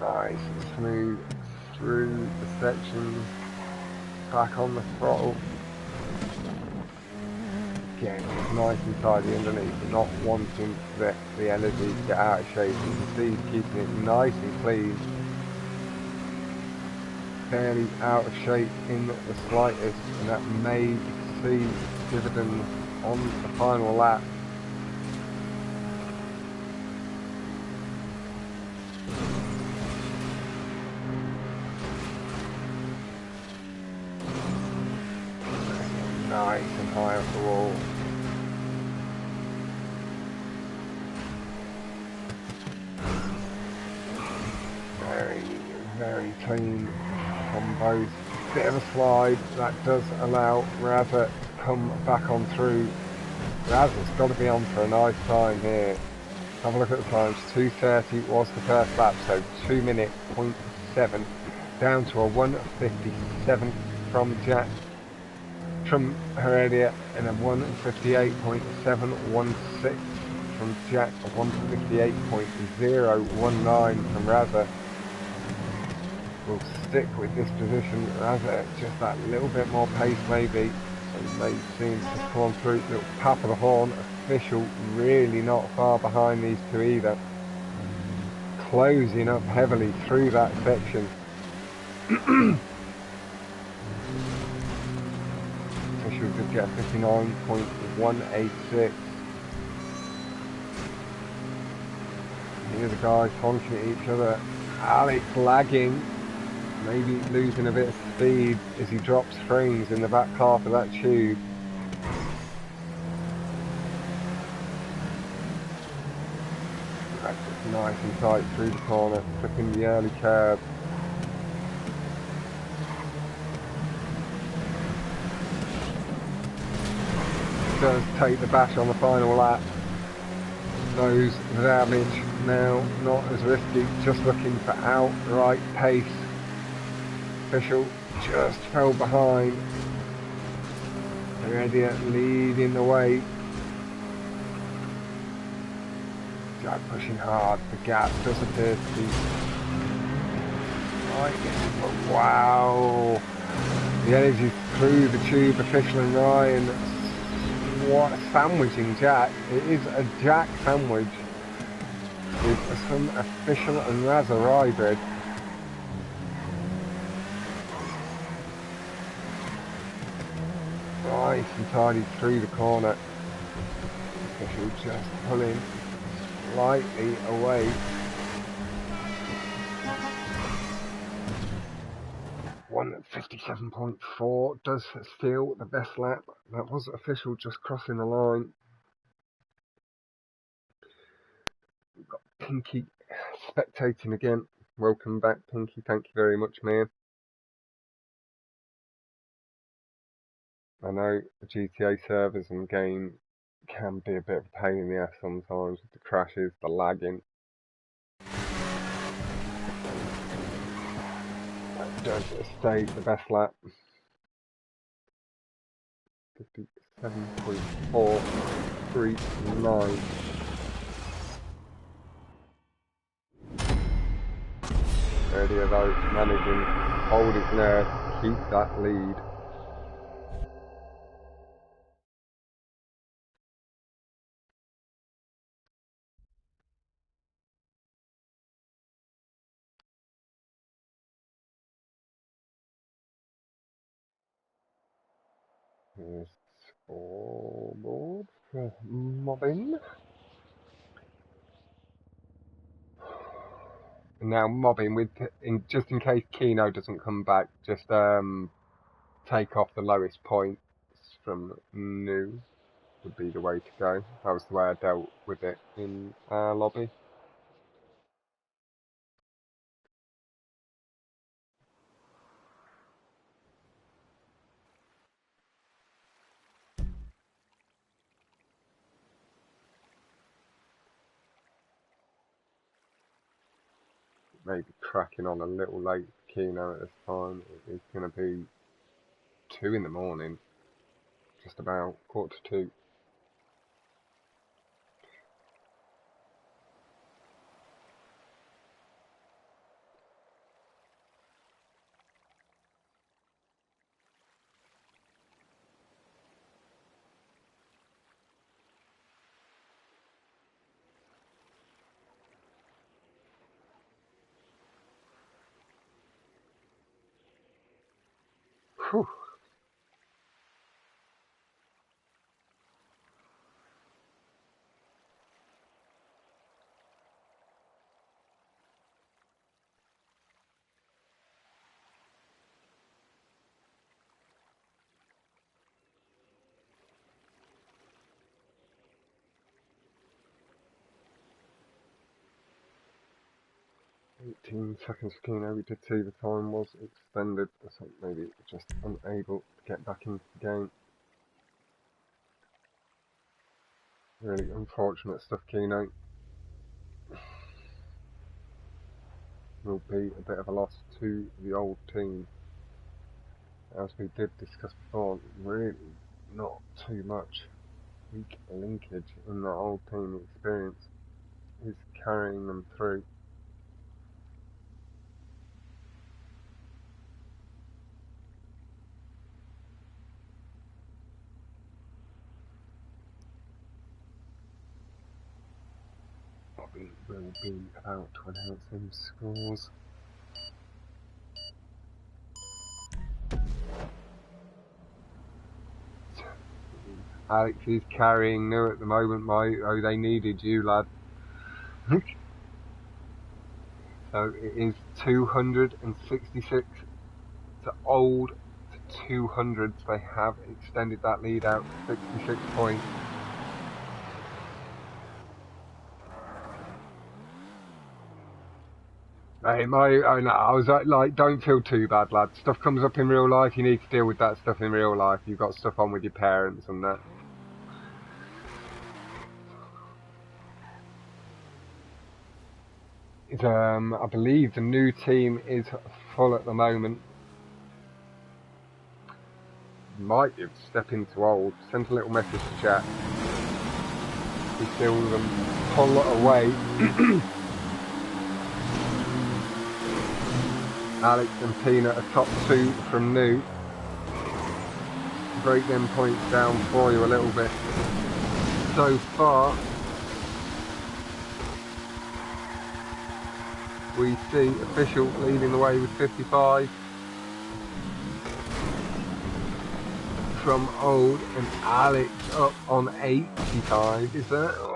Nice, smooth through the section, back on the throttle. Again, it's nice and tidy underneath, not wanting the energy to get out of shape. You can see he's keeping it nice and clean. Barely out of shape in the slightest, and that may see dividends on the final lap. Nice and high off the wall. Very, very clean combos. Bit of a slide, that does allow Razor to come back on through. Razor's got to be on for a nice time here. Have a look at the times. 2:30 was the first lap, so 2 minute 0.7 down to a 1:57 from Jack. From Heredia, and a 1:58.716 from Jack, a 1:58.019 from Razor. We'll stick with this position. Razor just that little bit more pace maybe, and they seem to come on through. Little pap of the horn. Official really not far behind these two either. Closing up heavily through that section. Official did get 59.186. Here the guys honking at each other. Alex lagging, maybe losing a bit of speed as he drops frames in the back half of that tube. That's just nice and tight through the corner, flipping the early curb. Does take the bash on the final lap. Knows the damage now, not as risky, just looking for outright pace. Official just fell behind. Heredia leading the way. Jack pushing hard. The gap does appear to be... Wow! The energy through the tube, Official and Ryan. What a sandwiching Jack. It is a Jack sandwich with some Official and Razor hybrid. Nice and tidy through the corner. Official just pulling slightly away. 1:57.4 does steal the best lap. That was Official just crossing the line. We've got Pinky spectating again. Welcome back, Pinky. Thank you very much, man. I know the GTA servers and game can be a bit of a pain in the ass sometimes with the crashes, the lagging. Does stay the best lap. 57.439. Earlier though, managing to hold his nerve, keep that lead. Here's scoreboard for mobbing. Now mobbing with, just in case Keno doesn't come back, just take off the lowest points from new would be the way to go. That was the way I dealt with it in our lobby. Maybe cracking on a little late for Keno at this time. It's going to be 2 in the morning, just about 1:45. Whew. Seconds for Keno. We did see the time was extended, so maybe just unable to get back into the game. Really unfortunate stuff, Keno. Will be a bit of a loss to the old team. As we did discuss before, really not too much weak linkage in the old team experience is carrying them through. Bobby will be about to announce them scores. Alex is carrying new at the moment, mate. Oh, they needed you, lad. So it is 266 to old to 200. They have extended that lead out to 66 points. Hey, I was like, don't feel too bad, lad. Stuff comes up in real life. You need to deal with that stuff in real life. You've got stuff on with your parents and that. I believe the new team is full at the moment. might have stepped into old, sent a little message to Jack. He feels them pull away. Alex and Peanut are top 2 from New. Break them points down for you a little bit. So far, we see Official leading the way with 55 from Old, and Alex up on 85. Is that? Oh.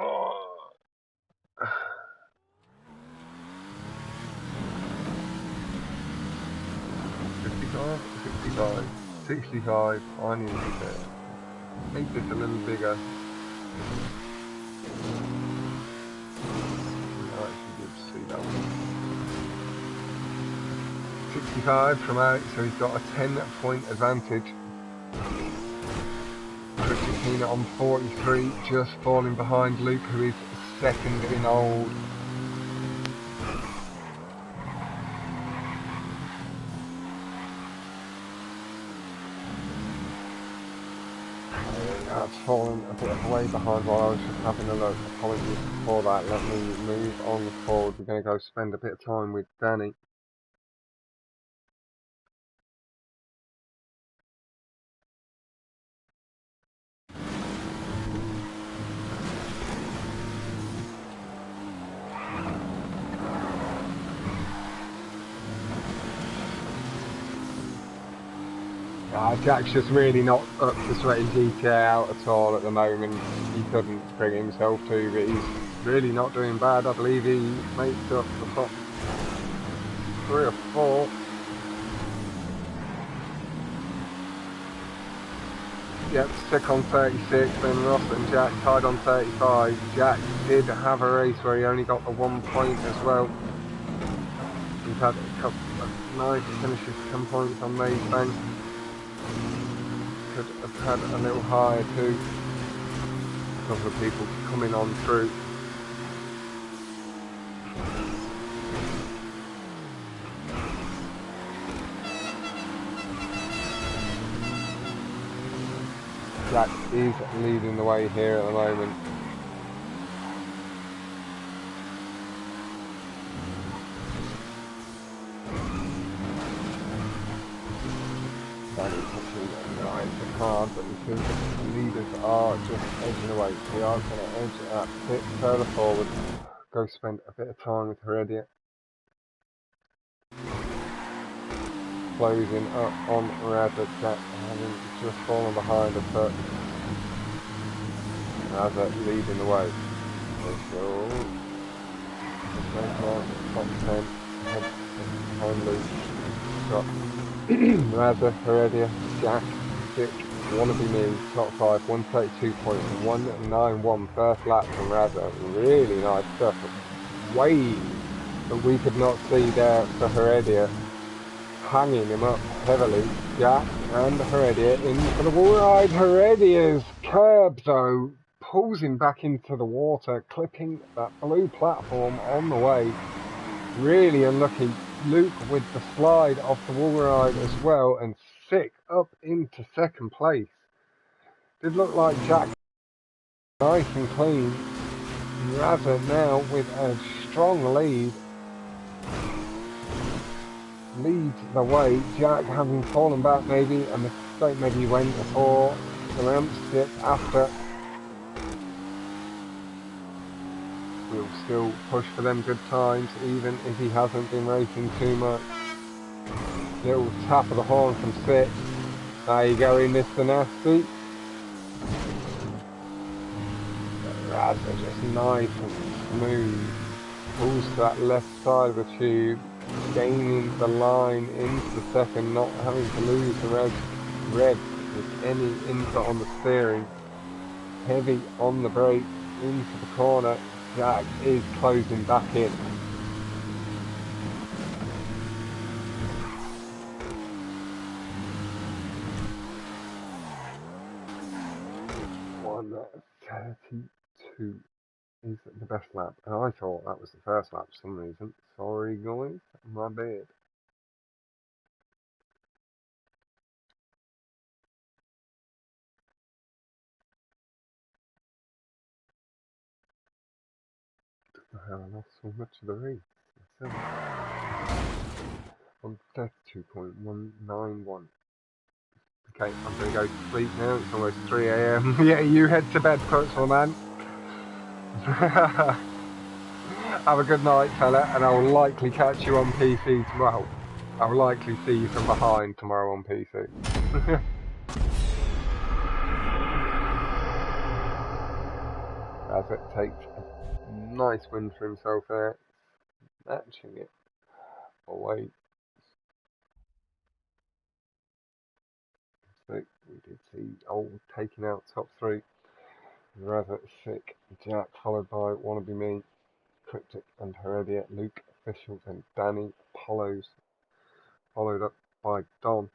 55, 65, 65. I need to make this a little bigger. I actually did see that one. 65 from Alex, so he's got a 10-point advantage. CrypticPeanut on 43, just falling behind Luke, who is second in Old. That's fallen a bit away behind while I was just having a look. Apologies for that. Let me move on forward. We're going to go spend a bit of time with Danny. Jack's just really not up to sweating GTA out at all at the moment. He couldn't bring himself to, but he's really not doing bad. I believe he makes up the top 3 or 4. Yep, Sick on 36, then Ross and Jack tied on 35. Jack did have a race where he only got the 1 point as well. He's had a couple of nice finishes, 10 points on Maze Bank. Could have had a little higher too. A couple of people coming on through. Jack is leading the way here at the moment. It's hard, but you see the leaders are just edging away. We are going to edge a bit further forward. Go spend a bit of time with Heredia. Closing up on Raza. Jack having just fallen behind a foot. Raza leading the way. So, just make on top 10. Head behind Luke. Got Raza, Heredia, Jack, Sick, Wannabe Me, top 5, 132.191 first lap from Raza. Really nice stuff. Way that we could not see there for Heredia. Hanging him up heavily. Jack and Heredia in for the wall ride. Heredia's curb though pulls him back into the water, clipping that blue platform on the way. Really unlucky. Luke with the slide off the wall ride as well, and Sick up into second place. Did look like Jack nice and clean. Raza now with a strong lead. Leads the way. Jack having fallen back maybe, a mistake maybe he went for the ramp skip after. We'll still push for them good times, even if he hasn't been racing too much. Little tap of the horn from Sick. There you go, Mr. Nasty. Raza just nice and smooth. Pulls to that left side of the tube, gaining the line into the second, not having to lose the red with any input on the steering. Heavy on the brake into the corner. Jack is closing back in. One 32 is the best lap, and I thought that was the first lap for some reason. Sorry guys, my bad. how I lost so much of the race. On 32.191. Okay, I'm gonna go to sleep now. It's almost 3 AM. Yeah, you head to bed, Purcell man. Have a good night, fella, and I will likely catch you on PC tomorrow. I will likely see you from behind tomorrow on PC. As it takes a nice win for himself there, matching it away. So we did see old taking out top 3. Rather sick Jack, followed by Wannabe Me, Cryptic and Heredia, Luke Official, and Danny Apollos, followed up by Don.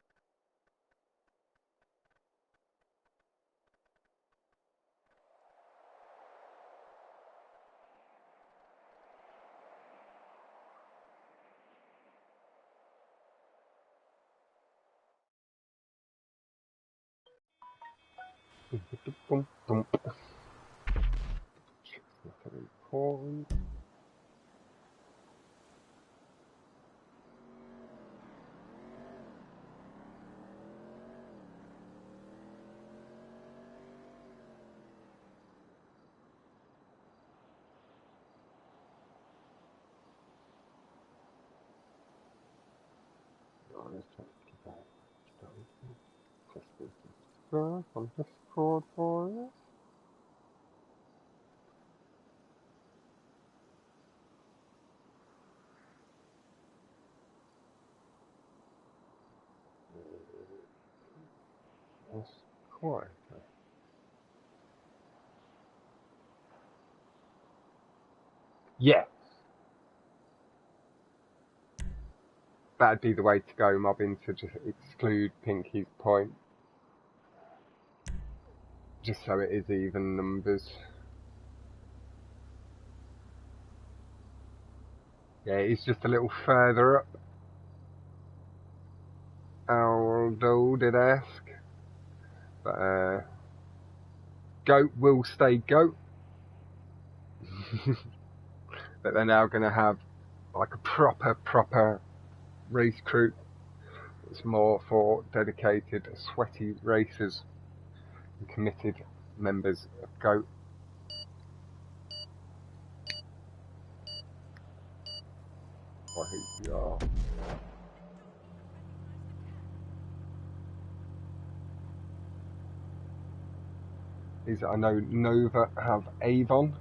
On Discord for you. That's quite. Yes. That'd be the way to go, mobbing, to just exclude Pinky's point. Just so it is even numbers. Yeah, it's just a little further up. Aldo did ask. But, Goat will stay Goat. But they're now going to have like a proper race crew. It's more for dedicated, sweaty racers and committed members of Goat. I hope you are. I know Nova have Avon,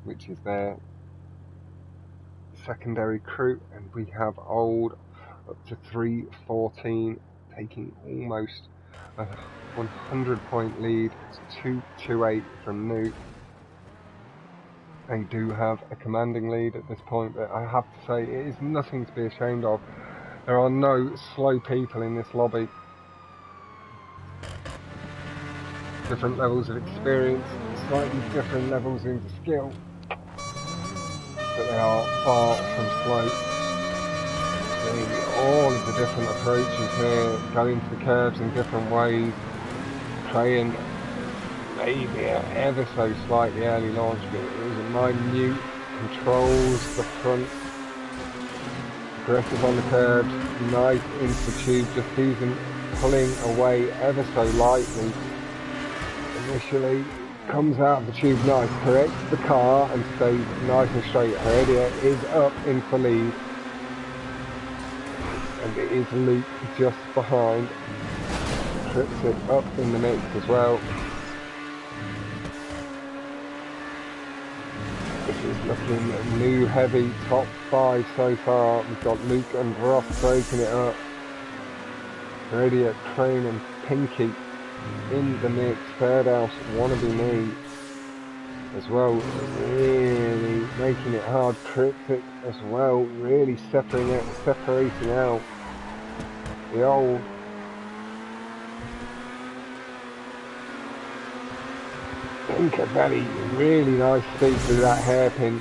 which is their secondary crew, and we have Old up to 314, taking almost a 100-point lead. It's 228 from New. They do have a commanding lead at this point, but I have to say it is nothing to be ashamed of. There are no slow people in this lobby. Different levels of experience, slightly different levels of skill, but they are far from slow. Seeing all of the different approaches here, going to the curves in different ways, Kraayyen maybe ever so slightly early launch, but it was a minute, controls the front, aggressive on the curves, nice into the tube, just season pulling away ever so lightly. Initially comes out of the tube nice, corrects the car and stays nice and straight. Heredia is up into lead, and it is Luke just behind. Cryptic up in the mix as well. This is looking New heavy, top 5 so far. We've got Luke and Ross breaking it up. Heredia, Kraayyen and Pinky in the mix. Firdaus, Wannabe Me as well, really making it hard. Cryptic as well, really separating out the old Pinkkivohveli. Really nice speed through that hairpin.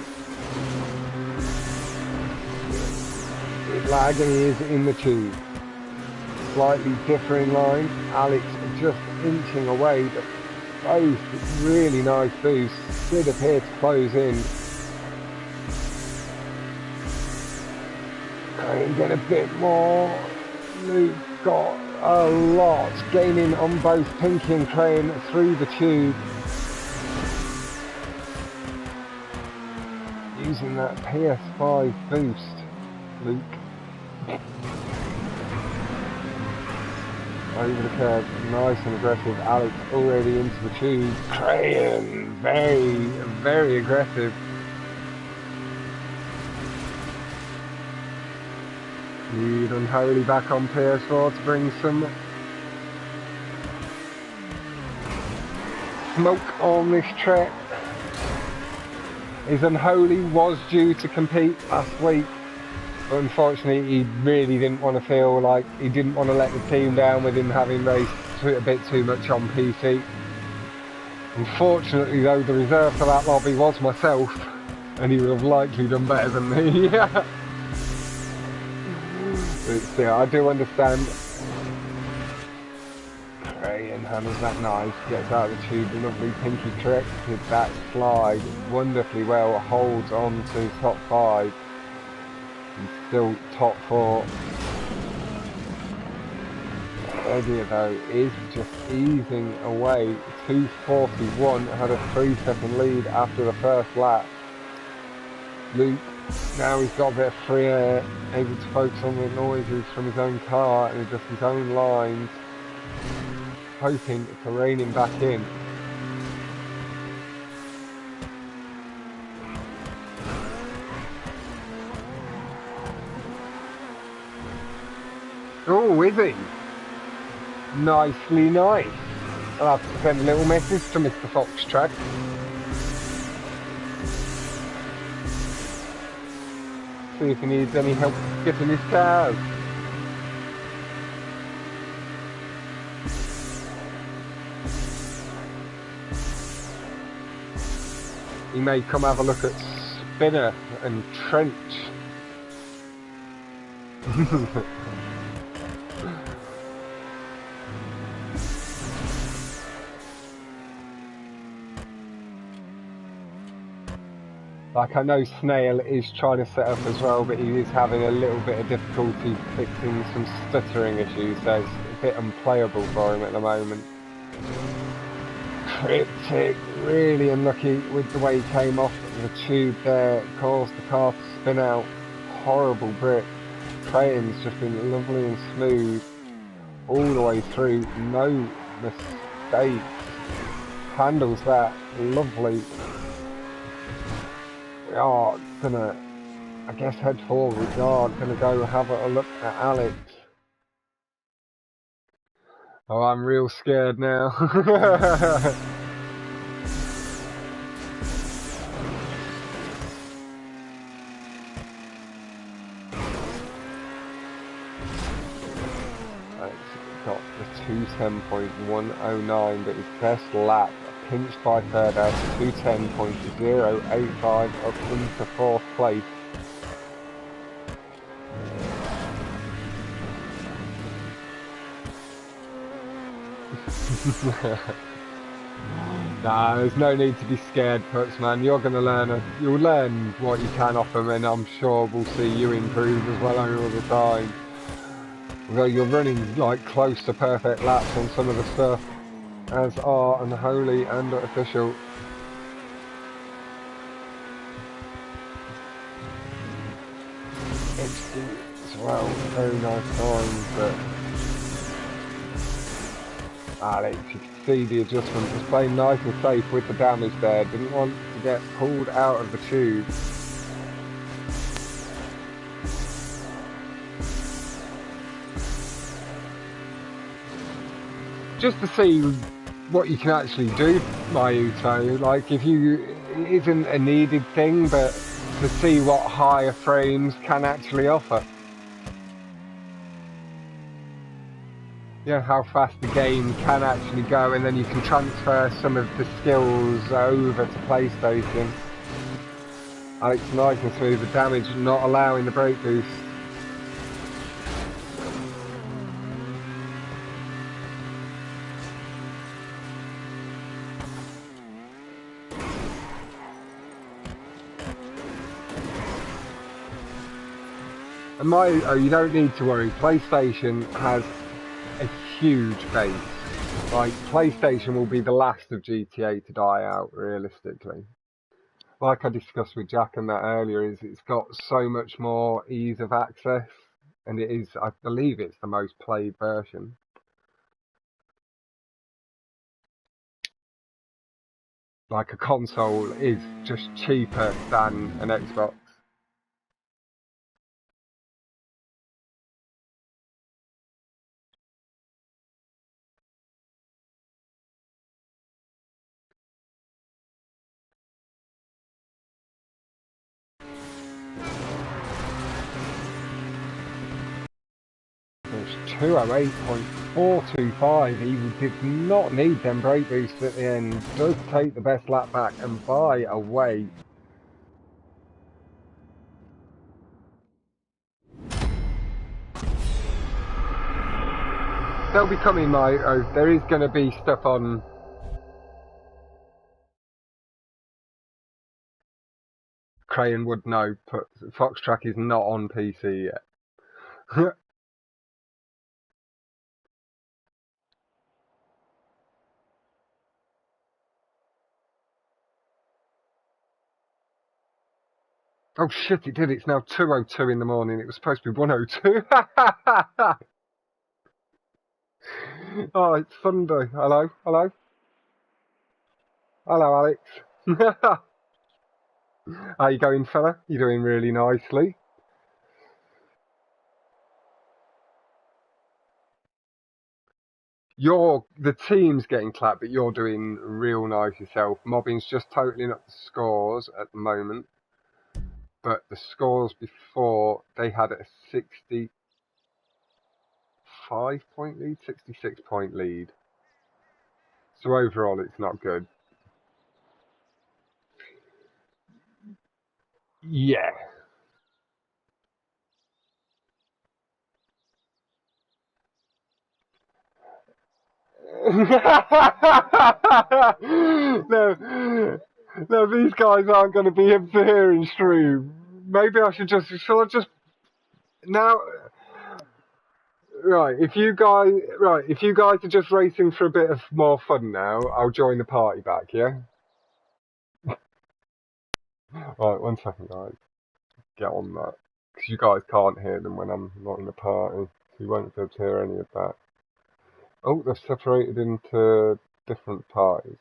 It's lagging, he is in the tube. Slightly differing line. Alex just inching away, but both really nice boosts. Should appear to close in. And get a bit more. Luke got a lot, gaining on both Pinky and Kraayyen through the tube. Using that PS5 boost, Luke. Over the curve, nice and aggressive. Alex already into the tube. Kraayyen, very, very aggressive. Need Unholy back on PS4 to bring some smoke on this track. His Unholy was due to compete last week, but unfortunately he really didn't want to feel like he didn't want to let the team down with him having raced a bit too much on PC. Unfortunately though, the reserve for that lobby was myself, and he would have likely done better than me. But still, I do understand. Kraayyen handles that nice, gets out of the tube, lovely Pinky corrected that slide wonderfully well, holds on to top 5. He's still top 4. HerediaGod though is just easing away. 2:41, had a 3-second lead after the first lap. Luke, now he's got a bit of free air, able to focus on the noises from his own car and adjust his own lines, hoping to rein him back in. Oh, is he? Nicely nice. I'll have to send a little message to Mr. Foxtrack. See if he needs any help getting his cars. He may come have a look at Spinner and Trench. Like, I know Snail is trying to set up as well, but he is having a little bit of difficulty fixing some stuttering issues, so it's a bit unplayable for him at the moment. Cryptic, really unlucky with the way he came off the tube there, caused the car to spin out. Horrible grip. Kraayyen's just been lovely and smooth all the way through, no mistakes. Handles that lovely. We are gonna, I guess, head forward. We are gonna go have a look at Alex. Oh, I'm real scared now. Got the 2:10.109, but his best lap pinched by Firdaus, 2:10.085 up into 4th place. Nah, there's no need to be scared, Puts, man. You're gonna you'll learn what you can off them, and I'm sure we'll see you improve as well over the time. Although you're running like close to perfect laps on some of the stuff, as are Unholy and Official. XD as well, very nice times, but Alex, you can see the adjustment, was playing nice and safe with the damage there, didn't want to get pulled out of the tube. Just to see what you can actually do, Mayuto, like if you, it isn't a needed thing, but to see what higher frames can actually offer. Yeah, how fast the game can actually go, and then you can transfer some of the skills over to PlayStation. Alex nice and smooth, the damage not allowing the brake boost. And you don't need to worry. PlayStation has a huge base. Like, PlayStation will be the last of GTA to die out, realistically. Like I discussed with Jack and that earlier, it's got so much more ease of access, and it is, I believe it's the most played version. Like, a console is just cheaper than an Xbox. It's 208.425. He did not need them brake boosts at the end. Does take the best lap back and by a way. They'll be coming, there is going to be stuff on. Kraayyen would know, but Fox Track is not on PC yet. Oh shit, it did. It's now 2:02 in the morning. It was supposed to be 1:02. Oh, it's Sunday. Hello, hello. Hello, Alex. How you going, fella? You're doing really nicely. The team's getting clapped, but you're doing real nice yourself. Mobbing's just totaling up the scores at the moment. But the scores before, they had a 65-point lead, 66-point lead. So overall, it's not good. Yeah. No, these guys aren't going to be here in stream. Maybe I should just, now, right, if you guys are just racing for a bit of more fun now, I'll join the party back, yeah? Right, 1 second, guys. Get on that. Because you guys can't hear them when I'm not in the party. So you won't be able to hear any of that. Oh, they're separated into different parties.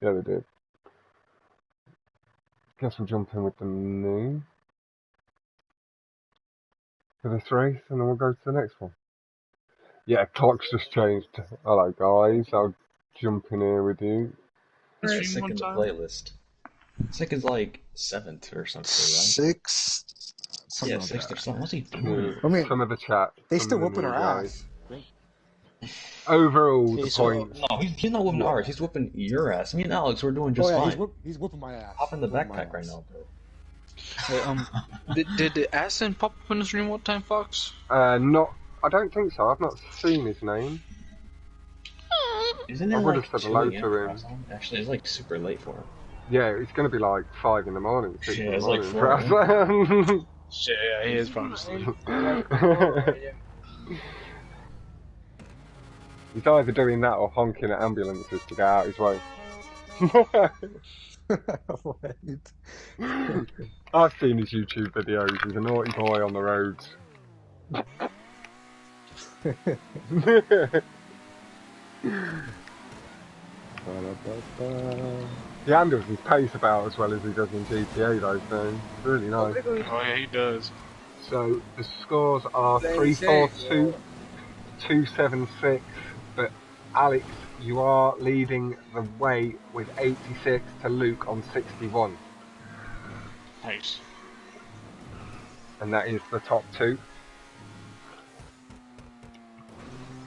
Yeah, they did. Guess we'll jump in with the new for this race, and then we'll go to the next one. Yeah, clock's just changed. Hello, guys. I'll jump in here with you. Sick in the playlist. Sick is like 7th or something, right? 6th. Yeah, 6th or something. What's he doing? I mean, some of the chat. They still whooping our ass. Overall, the points. No, he's not whooping ours. He's whooping your ass. Me and Alex, we're doing just fine. He's whooping my ass. Hop in the backpack right now, bro. Hey, did the Aston pop up in the stream one time, Fox? Not. I don't think so. I've not seen his name. Isn't it I would like have said hello to him. Actually, it's like super late for him. Yeah, it's going to be like 5 in the morning. 6 in the morning. It's like 4. Shit, yeah, he is probably asleep. He's either doing that or honking at ambulances to get out his way. I've seen his YouTube videos. He's a naughty boy on the roads. He handles his pace about as well as he does in GTA though, so it's really nice. Oh yeah, he does. So the scores are 342, 276, but Alex, you are leading the way with 86 to Luke on 61. Nice. And that is the top 2.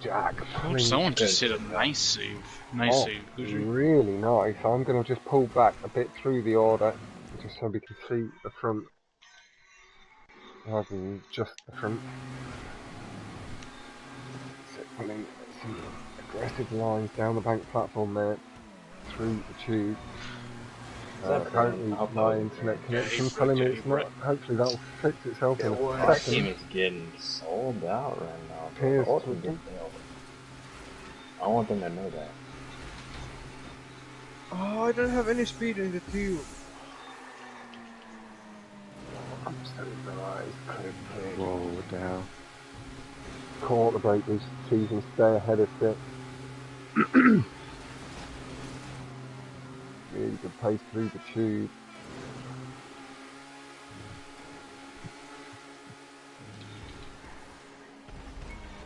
Jack, please. Someone just hit a nice save. Nice save. Really nice. I'm going to just pull back a bit through the order, just so we can see the front. Rather than just the front. Pulling some aggressive lines down the bank platform there, through the tube. Apparently my internet connection's telling me it's not. Hopefully that'll fix itself in a My second. team is getting sold out right now. Appears Bro. to be. I want them to know that. Oh, I don't have any speed in the tube. I'm still in the eyes. Whoa, what the hell? Caught the brake boost so you can stay ahead of it. Really good pace through the tube.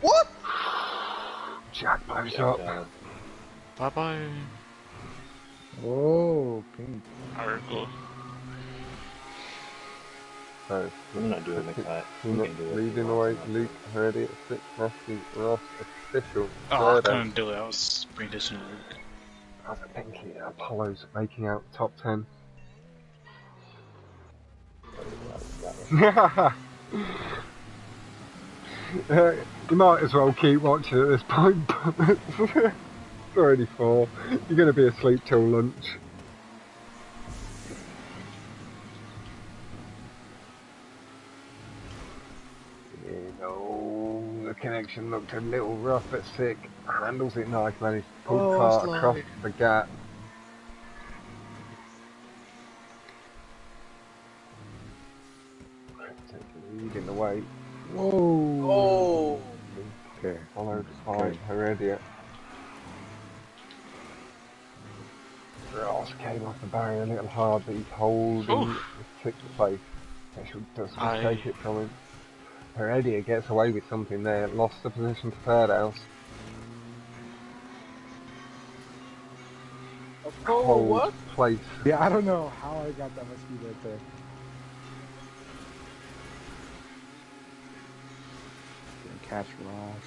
What? Jack blows up. Bye bye. Oh, pink. Alright, cool. So, I'm not doing the cut. You can do it. leading away, Luke, Heredia, Sicknasty, Ross, official. Oh, I couldn't do it. I was pre-dishing Luke. As a Pinky, Apollo's making out top 10. You might as well keep watching at this point, but it's already 4. You're going to be asleep till lunch. You know, the connection looked a little rough but Sick. Handles it nice, managed to pull the car across the gap. Leading the way. Whoa! Oh! Okay. Followed by Heredia. Ross came off the barrier a little hard, but he's holding the Sick's place. Special doesn't take it from him. Heredia gets away with something there. Lost the position to Firdaus. Hold what? place. Yeah, I don't know how I got that much speed right there. Didn't catch Ross.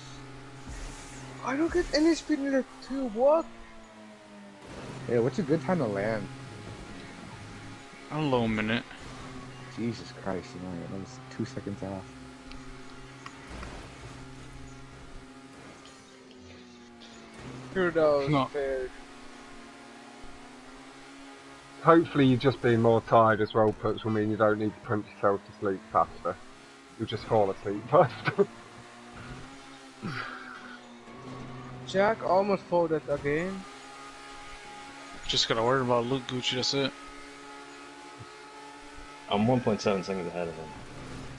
I don't get any speed in the tube, what? Hey, what's a good time to land? A low minute. Jesus Christ, you know, that was 2 seconds off. Firdaus, Hopefully you just being more tired as well, Puts, will mean you don't need to put yourself to sleep faster. You'll just fall asleep faster. Jack almost folded again. Just gotta worry about Luke Gucci, that's it. I'm 1.7 seconds ahead of him.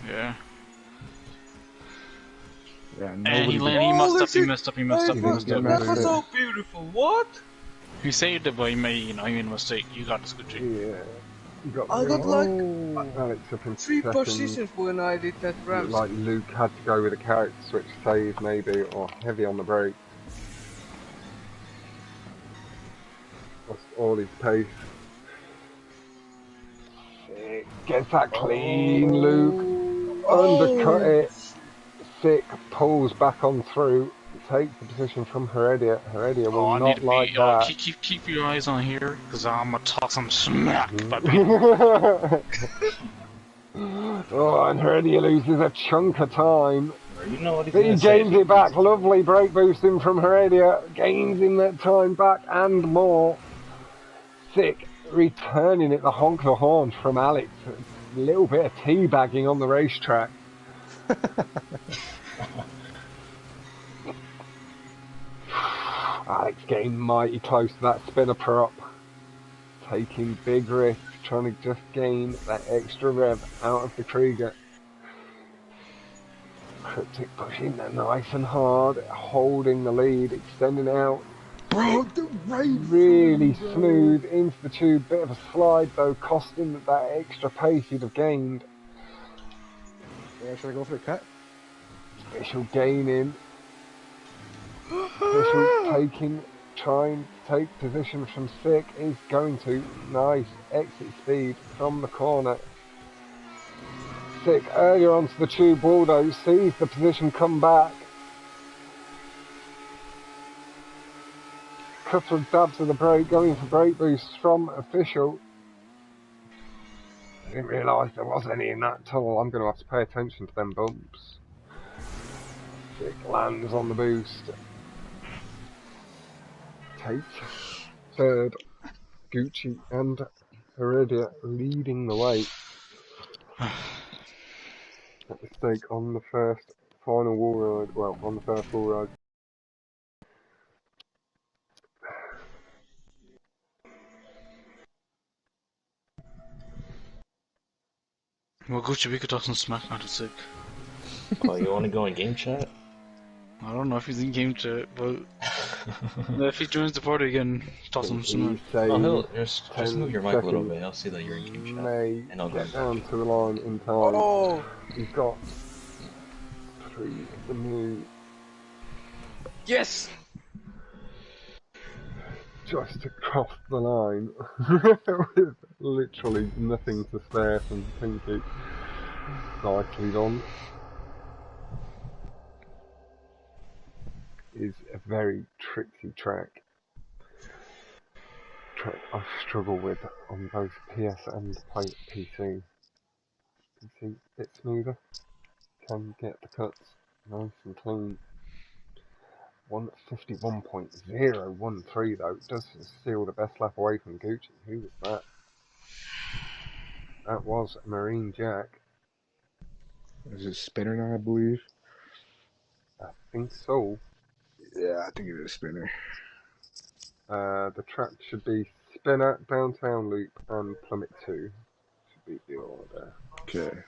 Yeah. Yeah, And he messed up. That was so beautiful, what? He saved it, but he made a mistake. You got this, Gucci. Yeah. I got like Alex up in 3 second. positions when I did that ramp. Like Luke had to go with a character switch save maybe, or heavy on the brake. Lost all his pace. Gets that clean, Luke. Undercut it. Sick, pulls back on through. Takes the position from Heredia. Heredia will not like that. Keep your eyes on here, because I'm gonna talk some smack about Oh, and Heredia loses a chunk of time. You know what But he gains it back. Lovely brake boosting from Heredia. Gains him that time back and more. Sick, returning it, the honk the horn from Alex. A little bit of teabagging on the racetrack. Alex getting mighty close to that spinner prop. Taking big risks, trying to just gain that extra rev out of the Krieger. Cryptic pushing that nice and hard, holding the lead, extending out. Bro, the right really smooth into the tube. Bit of a slide though, costing that extra pace he'd have gained. Yeah, should I go for the cut? Special gaining. Special taking, trying to take position from Sick. Is going to. Nice exit speed from the corner. Sick earlier onto the tube. Waldo sees the position come back. Couple of dabs of the brake, going for brake boosts from official. I didn't realise there was any in that tunnel. I'm going to have to pay attention to them bumps. Sick lands on the boost. Tate, third, Gucci and Heredia leading the way. At the stake on the first final wall ride. Well, on the first wall ride. Well, Gucci, we could talk some smack now to Sick. Oh, you want to go in game chat? I don't know if he's in game chat, but if he joins the party again, talk some smack. Oh, he'll just move your mic a little bit. I'll see that you're in game chat. And I'll go down to the line in time. Oh! He's got 3 to move. Yes! Just to cross the line with literally nothing to spare from Pinky. Nicely done. Is a very tricky track. I struggle with on both PS and PC. PC a bit smoother. Can get the cuts nice and clean. 151.013 though, does steal the best lap away from Gucci. Who was that? That was Marine Jack. Is it spinner now, I believe? I think so. Yeah, I think it is spinner. The track should be Spinner, Downtown Loop, and Plummet 2. Should be the order. Okay.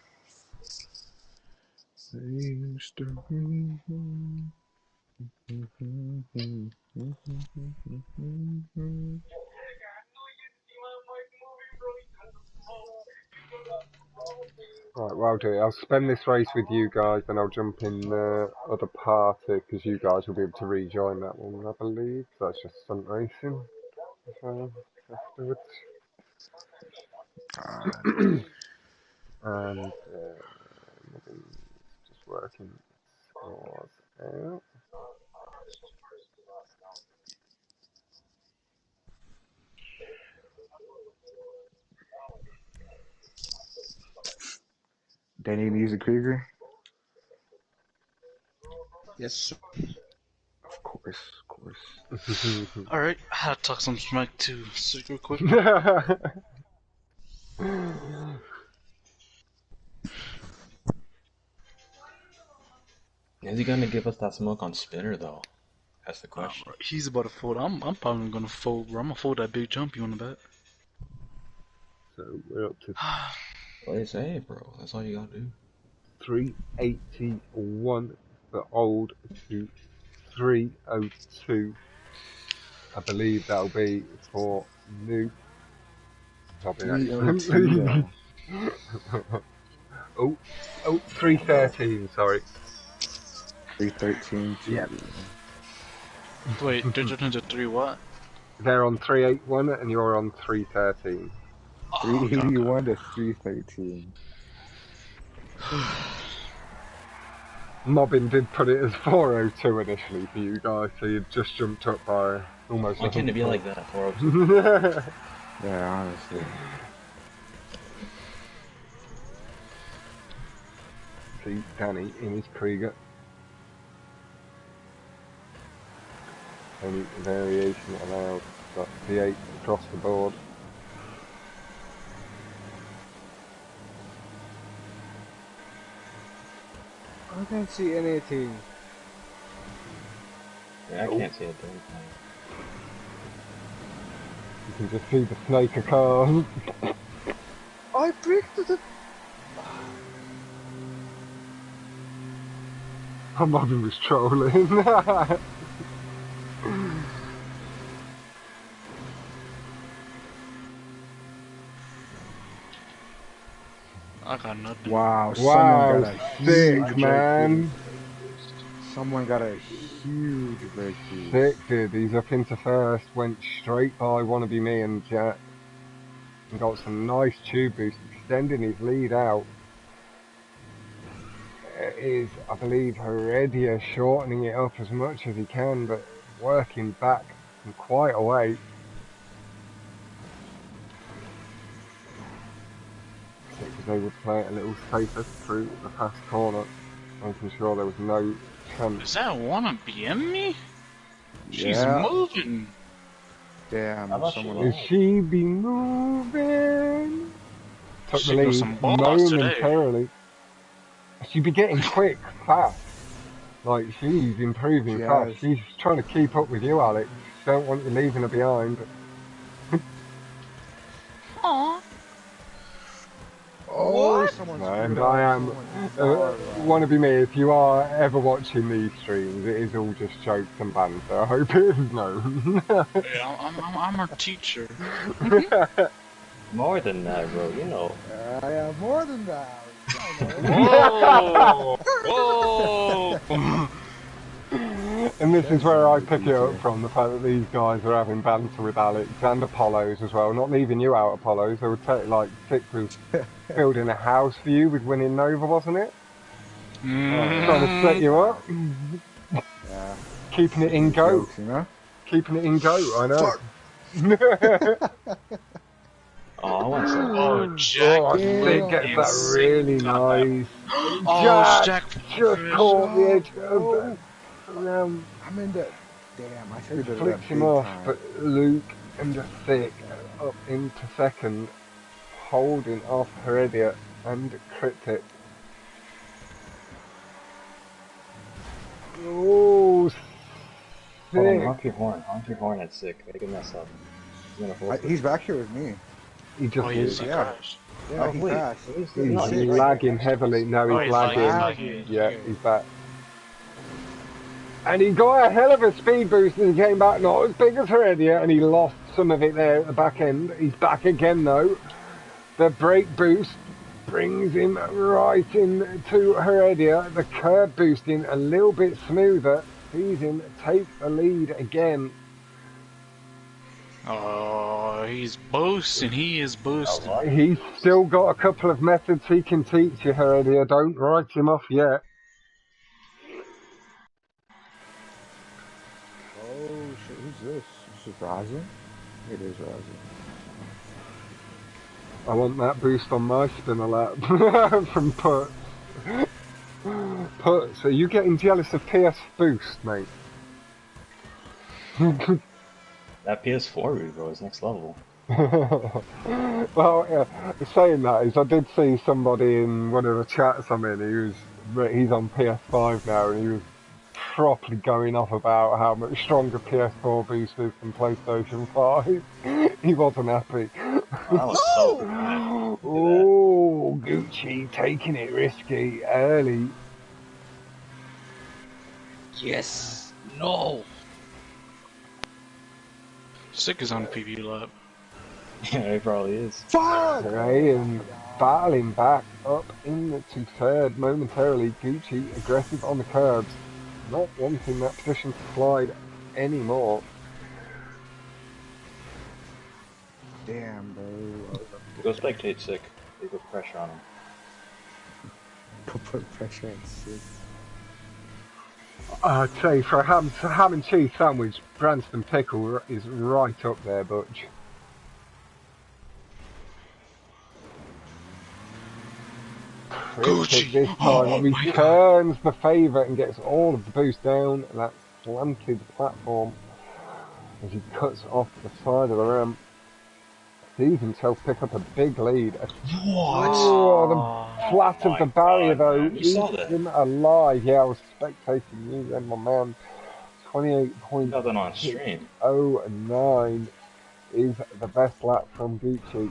Right, well, I'll spend this race with you guys, then I'll jump in the other party, because you guys will be able to rejoin that one, I believe. So that's just Stunt Racing afterwards. And just working scores out. Danny, you use a Krieger? Yes, sir. Of course. Alright, I had to talk some smack to Sick real quick. Is he gonna give us that smoke on spinner though? That's the question. He's about to fold. I'm probably gonna fold, bro. I'm gonna fold that big jump you on the bet. So we're up to Play safe, bro. That's all you gotta do. 381 for old to 302. I believe that'll be for new. Oh, 313, sorry. 313. Yeah. Wait, Digital Ninja 3 what? They're on 381 and you're on 313. 381 to 313. Mobbin did put it as 402 initially for you guys, so you just jumped up by almost. Why can't it be like that? 402. Yeah, honestly. See Danny in his Krieger. Any variation allowed. Got P8 across the board. I can't see anything. Yeah, I can't see it. You can just see the snake of cars. I bricked the... My mum was trolling. I got nothing. Wow, sick, man. Someone got a huge breakthrough. Sick, dude. He's up into first, went straight by Wannabe Me and Jack. And got some nice tube boost, extending his lead out. It is, I believe, Heredia shortening it up as much as he can, but working back from quite a way. Because they would play it a little safer through the past corner, making sure there was no chance. Is that Wannabe me? She's Yeah. moving. Damn, Is she be moving? Took the lead some balls momentarily. She be getting quick, fast. Like, she's improving fast. She's trying to keep up with you, Alex. Don't want you leaving her behind. Aww. Oh, and I am want to be me. If you are ever watching these streams, it is all just jokes and banter. I hope it is known. Yeah, I'm a teacher. More than that, bro. You know. Yeah, more than that. Whoa! Whoa! And this is where I pick it up from, the fact that these guys are having banter with Alex and Apollos as well. Not leaving you out, Apollos. They would take, like, Sick was building a house for you with winning Nova, wasn't it? Trying to set you up. Yeah. Keeping it in go. Jokes, you know? Keeping it in go, I know. Oh, I want some. Oh, Jack. Sick gets that really nice. Oh, Jack just caught the edge of the I'm in the... Damn, I should have done that flicks him big off, time. but Luke and the Sick up into second, holding off Heredia and Cryptic. Oh, Sick. Hold on, honk your horn at Sick. Make him mess up. He's back here with me. He just he crashed. Yeah, oh, he wait. crashed. He's lagging heavily. No, he's lagging. Yeah, he's back. And he got a hell of a speed boost and he came back, not as big as Heredia, and he lost some of it there at the back end. He's back again though. The brake boost brings him right into Heredia. The curb boosting a little bit smoother sees him take the lead again. Oh, he's boosting. He is boosting. He's still got a couple of methods he can teach you, Heredia. Don't write him off yet. Oh shit, who's this? Is this Raza? It is Raza. I want that boost on my spinner lap from Put. Put, so you getting jealous of PS Boost, mate? That PS4 route, bro, is next level. Well, yeah, saying that is, I did see somebody in one of the chats I'm in, he's on PS5 now, and he was properly going off about how much stronger PS4 boost is than PlayStation 5. He wasn't happy. I was so mad. Oh, Gucci taking it risky early. Yes. No. Sick is on the PB lap. Yeah, he probably is. Fuck! Kraayyen battling back up into third momentarily. Gucci aggressive on the curbs. Not wanting that position to slide anymore. Damn, bro. Go spectate Sick. They put pressure on him. Put pressure on Sick. I'd say for a ham and cheese sandwich, Branston Pickle is right up there, Butch. Gucci this time returns the favour and gets all of the boost down that slanted platform as he cuts off the side of the ramp. Sees himself pick up a big lead. What? Oh, the flat of the barrier though eats him alive. Yeah, I was spectating you then, my man. 28.09 is the best lap from Gucci.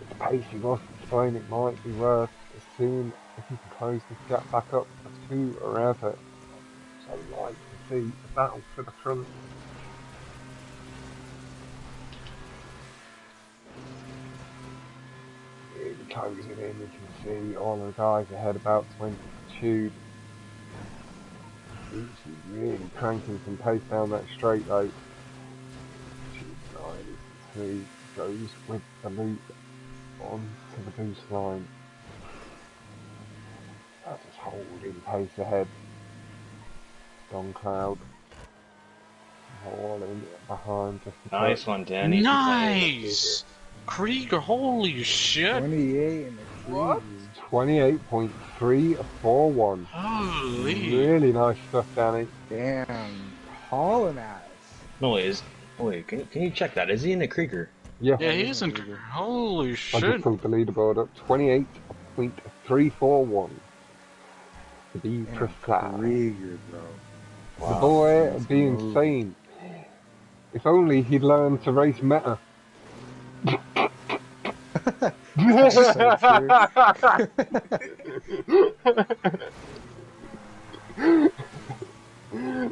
The pace he was displaying, it might be worth as soon as he can close this gap back up to Raza. So I'd like to see the battle for the front. Closing in, you can see all the guys ahead about 22. He's really cranking some pace down that straight though. 2.93 goes with the loop onto the boost line. That's just holding pace ahead. Donncloud hauling behind just a nice bit. one, Danny. Nice! Krieger, holy shit! 28 in the What? 28.341. Holy! Really nice stuff, Danny. Damn, hauling ass. No, wait, can you check that? Is he in the Krieger? Yeah. Yeah, he is in Krieger. Holy I shit. just pulled the leaderboard up. 28.341. To be precise. Krieger, bro. The Wow. boy being insane. If only he'd learned to race meta. That's so true.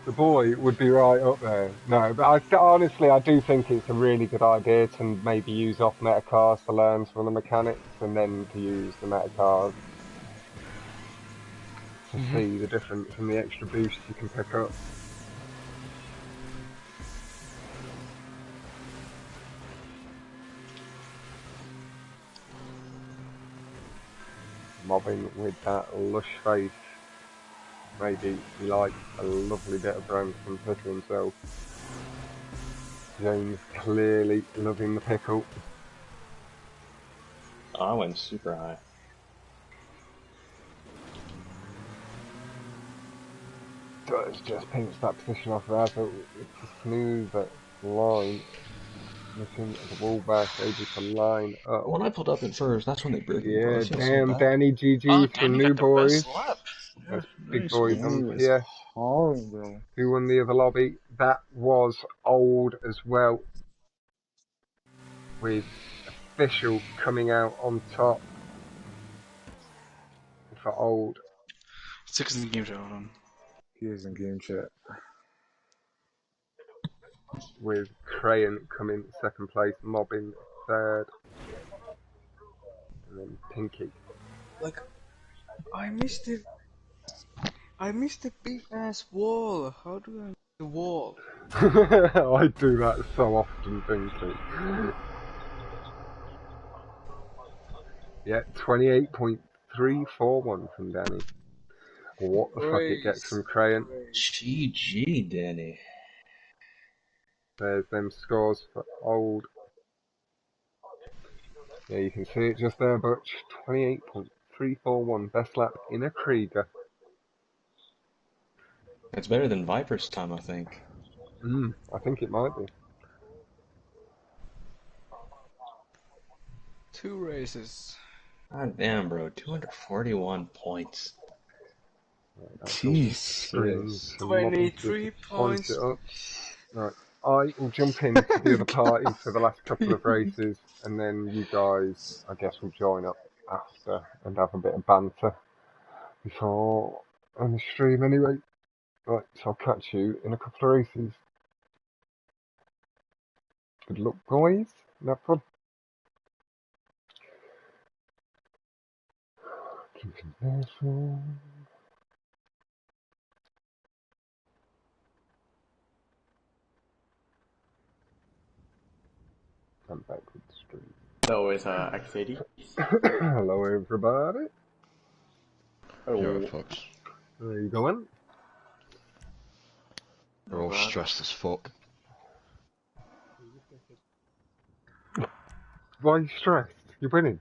The boy would be right up there. No, but honestly, I do think it's a really good idea to maybe use off meta cars to learn some of the mechanics, and then to use the meta cars to see the difference and the extra boost you can pick up. Mobbing with that lush face. Maybe he likes a lovely bit of Branson pickle himself. James clearly loving the pickle. Oh, I went super high. Does just pinch that position off there, but it's a smooth line. Looking at the wall back, able to line up. When I pulled up at first, that's when they broke. Yeah, so damn, bad. Danny, GG Oh, for Danny new got the boys. best lap. That's big boys on Danny was PS. hard, bro. Who won the other lobby? That was old as well. With official coming out on top for old. 6 in the game chat, hold on. He is in game chat. With Kraayyen coming second place, Mobbing third, and then Pinky. Like, I missed it. I missed the big ass wall. How do I miss the wall? I do that so often, Pinky. Yeah, 28.341 from Danny. What the fuck it gets from Kraayyen. GG, Danny. There's them scores for old. Yeah, you can see it just there, Butch. 28.341, best lap in a Krieger. It's better than Viper's time, I think. I think it might be. 2 races. God damn, bro. 241 points. Jesus. 23 points. It up. Right, I will jump into the other party for the last couple of races, and then you guys, I guess, will join up after and have a bit of banter before on the stream anyway. Right, so I'll catch you in a couple of races. Good luck, boys. Have fun. I'm back with the stream. Hello, it's X80. Hello, everybody. Hello. Yo, folks. There you going? We're all stressed as fuck. Why are you stressed? You're winning.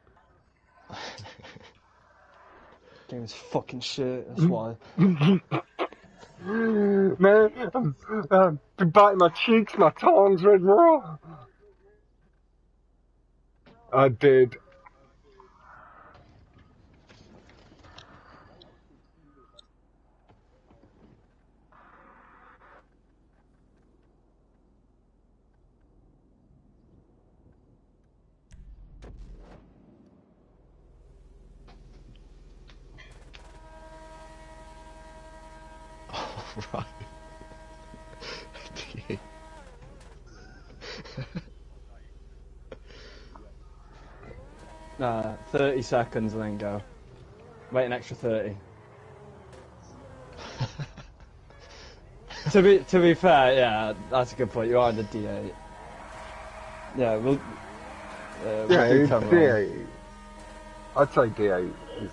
Game's fucking shit, that's why. Man, I've been biting my cheeks, my tongue's red raw. I did. Right. 30 seconds and then go. Wait an extra 30. to be fair, yeah, that's a good point. You are in the D8. Yeah, we'll Yeah, do it's cover D8. I'd say D8 is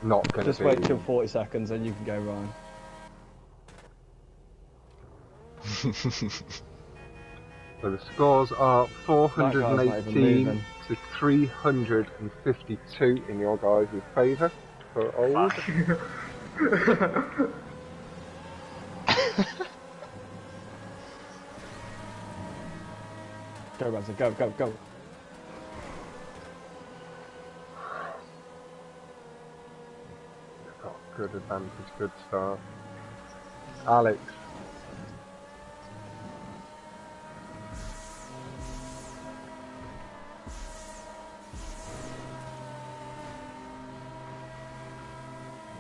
not going to be... Just wait till 40 seconds and you can go, Ryan. So the scores are 418 to 352 in your guys' favour for old. Go, Razzie, go, go, go. Got good advantage, good start. Alex.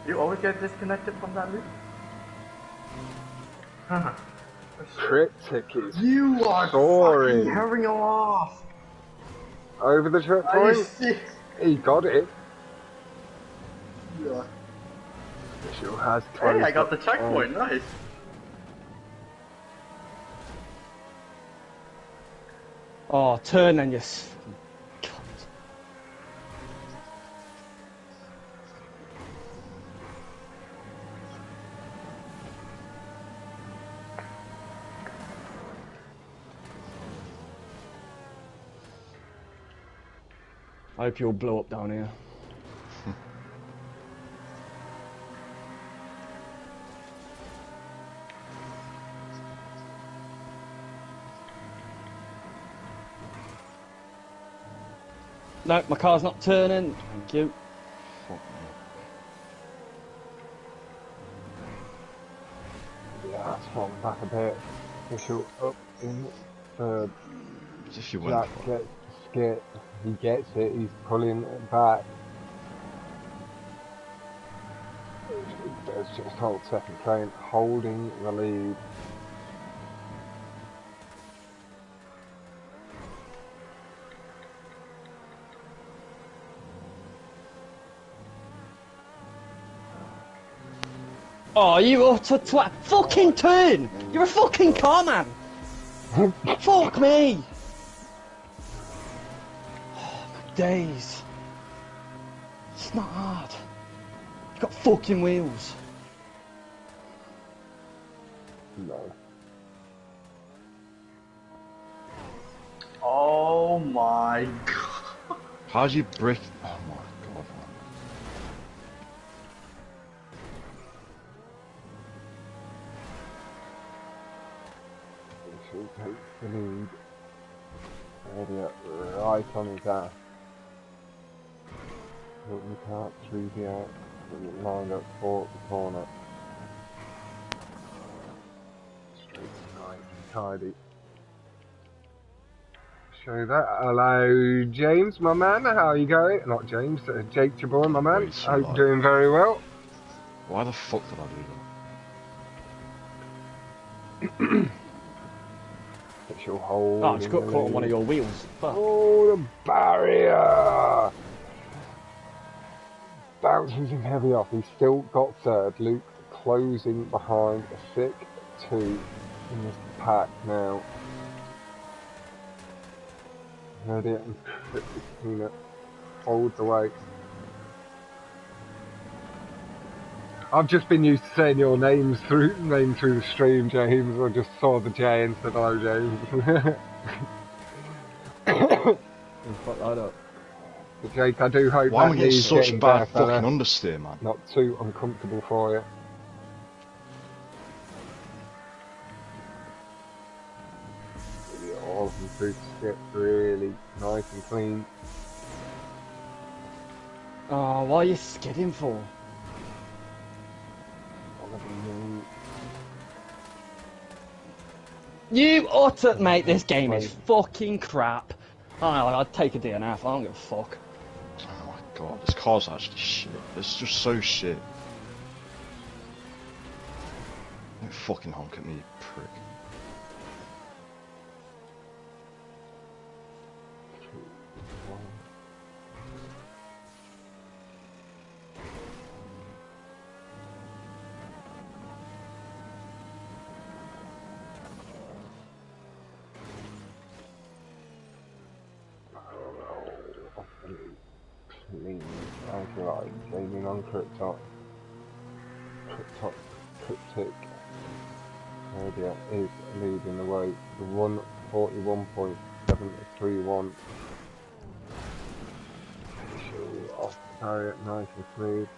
You always get disconnected from that loop? Haha. Cryptic is You are soaring. fucking carrying off! Over the checkpoint. He got it. Yeah. Sure has Hey, I got the checkpoint, nice. Oh, turn then, you cunt. I hope you'll blow up down here. No, my car's not turning. Thank you. Yeah, that's falling back a bit. Official up in third. As if you went Jack gets the skip. He gets it. He's pulling it back. There's just hold second. Kraayyen holding the lead. Oh, you utter twat! Fucking turn! You're a fucking car man! Fuck me! Oh, my days. It's not hard. You've got fucking wheels. No. Oh my god. How'd you break? Oh my god. Official takes the lead. Idiot right on his ass. Putting the cart through the out. Putting it lined up for the corner. Straight nice and tidy. Show that. Hello, James, my man. How are you going? Not James, Jake, your boy, my man. Wait, so Hope you're like- doing very well. Why the fuck did I do that? She'll hold. Oh, I just got caught on one of your wheels. Fuck. Oh, the barrier! Bounces him heavy off. He's still got third. Luke closing behind a thick 2 in this pack now. Heredia's and CrypticPeanut hold the way. I've just been used to saying your name through the stream, James. I just saw the J and said hello, James. Fuck that up. But Jake, I do hope Why am that I getting knee's such getting bad better, fucking understeer, man? not too uncomfortable for you. All of them through the skip really nice and clean. Oh, what are you skidding for? You utter, mate, this game is fucking crap. I'd take a DNF, I don't give a fuck. Oh my god, this car's actually shit. It's just so shit. Don't fucking honk at me, you prick. Clean, right, aiming on Cryptic. Heredia's is leading the way. The 141.731. Off the barrier, nice and smooth.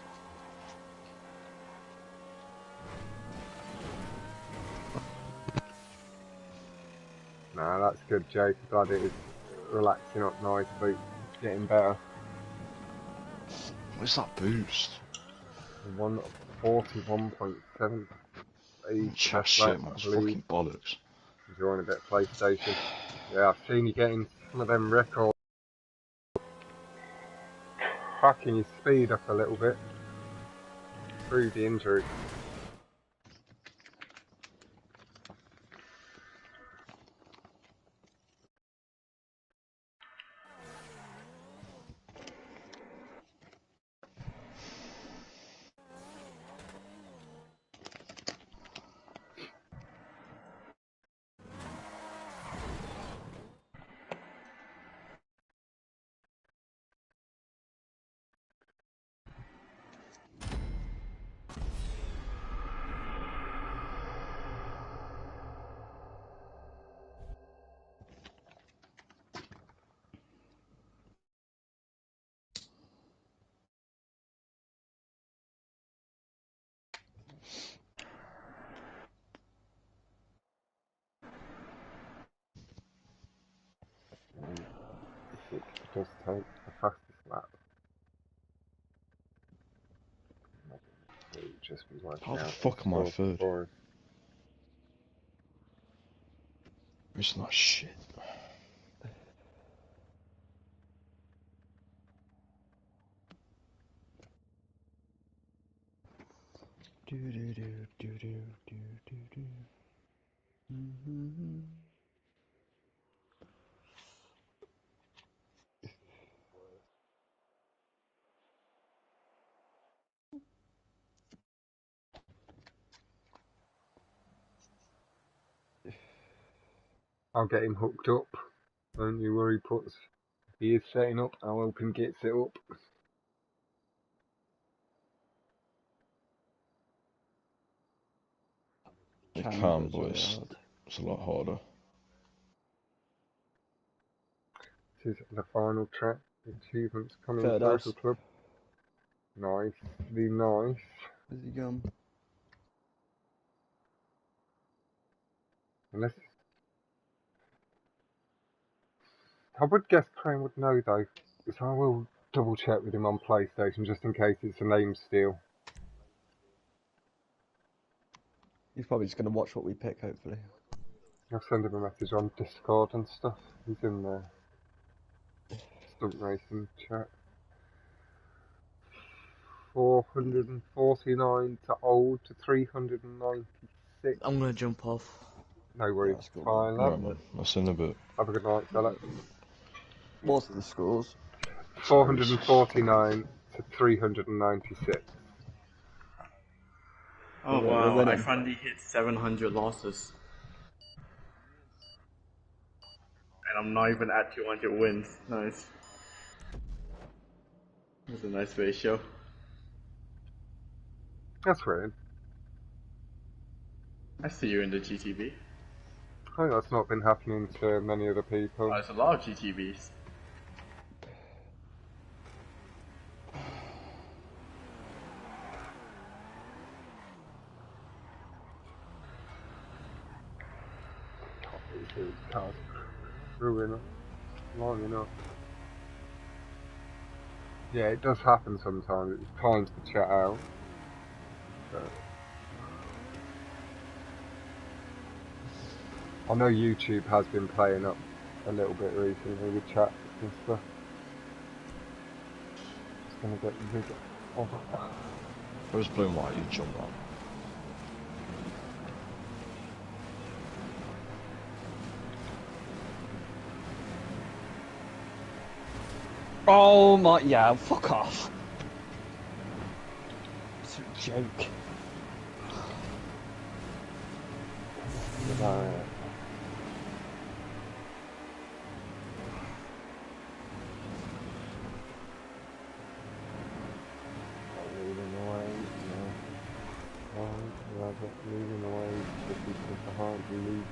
No, Ah, that's good, Jake. Glad it is relaxing up nicely. It's getting better. What's that boost? 141.7. Chat shit, man. It's fucking bollocks. Enjoying a bit of PlayStation. Yeah, I've seen you getting some of them records. Cracking your speed up a little bit. Through the injury. It does take the fastest lap. It would just be working How the out fuck am I third? For It's not shit. Do do do do do do do do. I'll get him hooked up. Don't you worry, Puts. He is setting up. I'll help him get set up. You can, but it's a lot harder. This is the final track. Achievements coming Firdaus. Social Club. Nice. The nice. Where's he gone? Unless I would guess Kraayyen would know though, so I will double check with him on PlayStation just in case it's a name steal. He's probably just going to watch what we pick, hopefully. I'll send him a message on Discord and stuff. He's in there. Stunt Racing chat. 449 to old to 396. I'm going to jump off. No worries. That's cool, Fine, Right, man. I'll see you in a bit. Have a good night, fella. What's the scores? 449 to 396. Oh wow, I finally hit 700 losses. And I'm not even at 200 wins. Nice. That's a nice ratio. That's weird. I see you in the GTB. I think that's not been happening to many other people. There's a lot of GTBs. These cars ruin it long enough. Yeah, it does happen sometimes. It's time to chat out. But I know YouTube has been playing up a little bit recently with chats and stuff. Just gonna get rid of it. If it was blue and white, you'd jump on. Oh my, yeah, fuck off. It's a joke. Moving away, this is a hard release.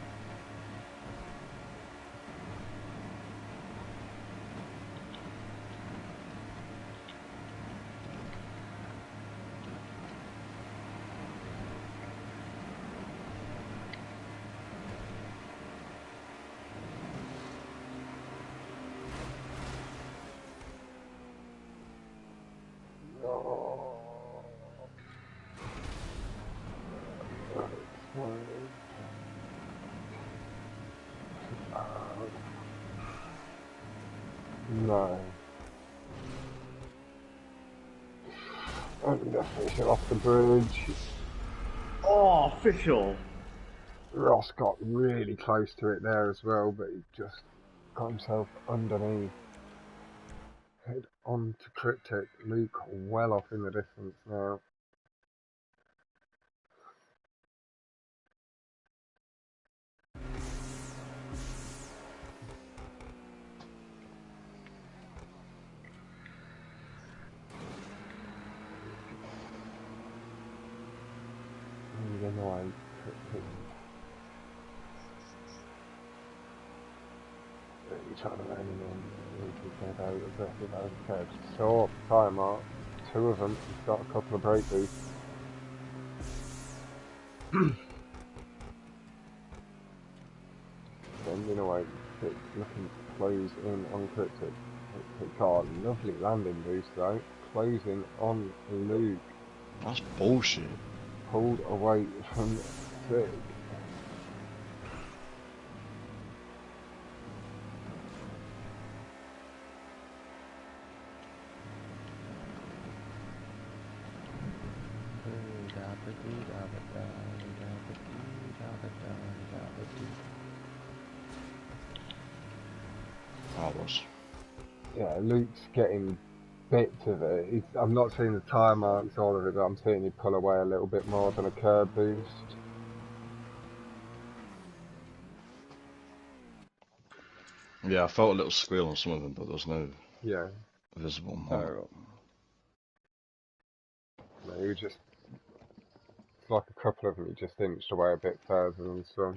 No. And the official off the bridge. Oh, official! Ross got really close to it there as well, but he just got himself underneath. Head on to Cryptic. Luke well off in the distance now. So, tyre mark, 2 of them, he's got a couple of brake boosts. Bending away, looking to close in on Cryptic. Cryptic car, lovely landing boost though, closing on Luke. That's bullshit. Pulled away from Sig. Yeah, Luke's getting bits of it. I'm not seeing the tyre marks all of it, but I'm seeing you pull away a little bit more than a curb boost. Yeah, I felt a little squeal on some of them, but there was no visible mark. No, you just, it's like a couple of them, you just inched away a bit further than some.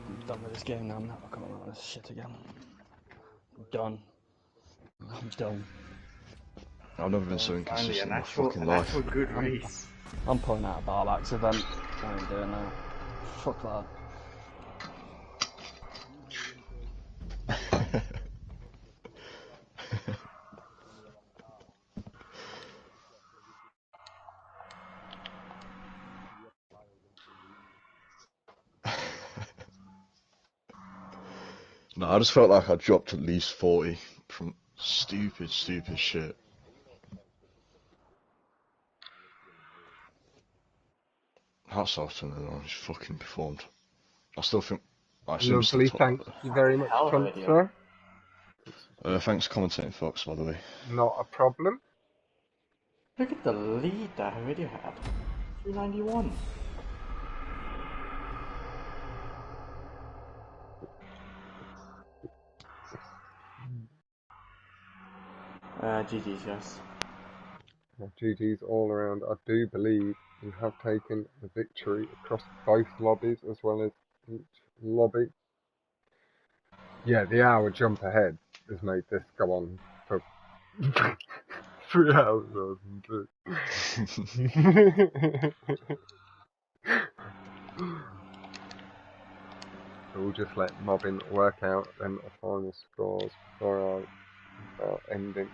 I'm done with this game now. I'm never coming out of this shit again. I'm done. I'm done. I've never been so inconsistent in my fucking life. An actual good race. I'm pulling out a Barlax event. I ain't doing that. Fuck that. No, I just felt like I dropped at least 40 from stupid shit. Hats off to him, he's fucking performed. I still think... Lovely, thank you very much, sir. Thanks for commentating, Fox, by the way. Not a problem. Look at the lead that Heredia had. 391. GG's, yes. GG's all around. I do believe you have taken the victory across both lobbies as well as each lobby. Yeah, the hour jump ahead has made this go on for 3 hours or something. So we'll just let mobbing work out then the final scores before I start ending.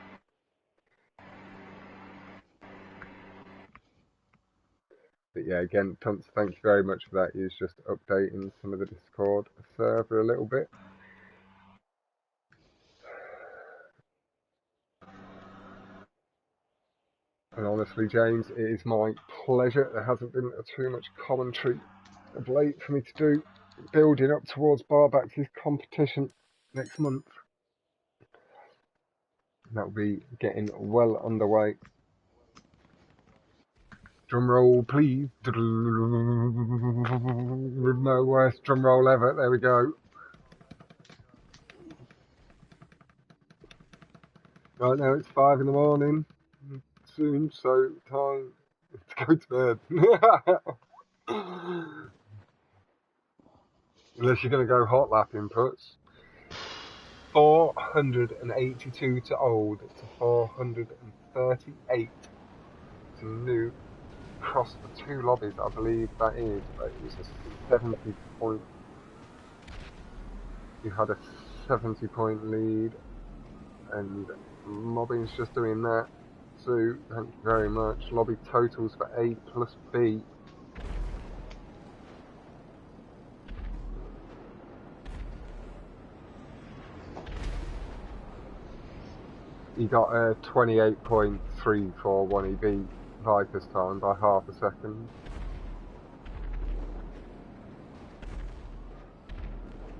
But yeah, again, Tunts, thank you very much for that. He was just updating some of the Discord server a little bit. And honestly, James, it is my pleasure. There hasn't been too much commentary of late for me to do, building up towards Barbax's competition next month. That will be getting well underway. Drum roll, please. No worse drum roll ever. There we go. Right now it's 5 in the morning. Soon, so time to go to bed. Unless you're going to go hot lap inputs. 482 to old to 438 to new. Across the 2 lobbies, I believe that is. But it was a 70 point. You had a 70-point lead, and Mobbing's just doing that. So, thank you very much. Lobby totals for A plus B. He got a 28.341. He beat Viper's time by half a second.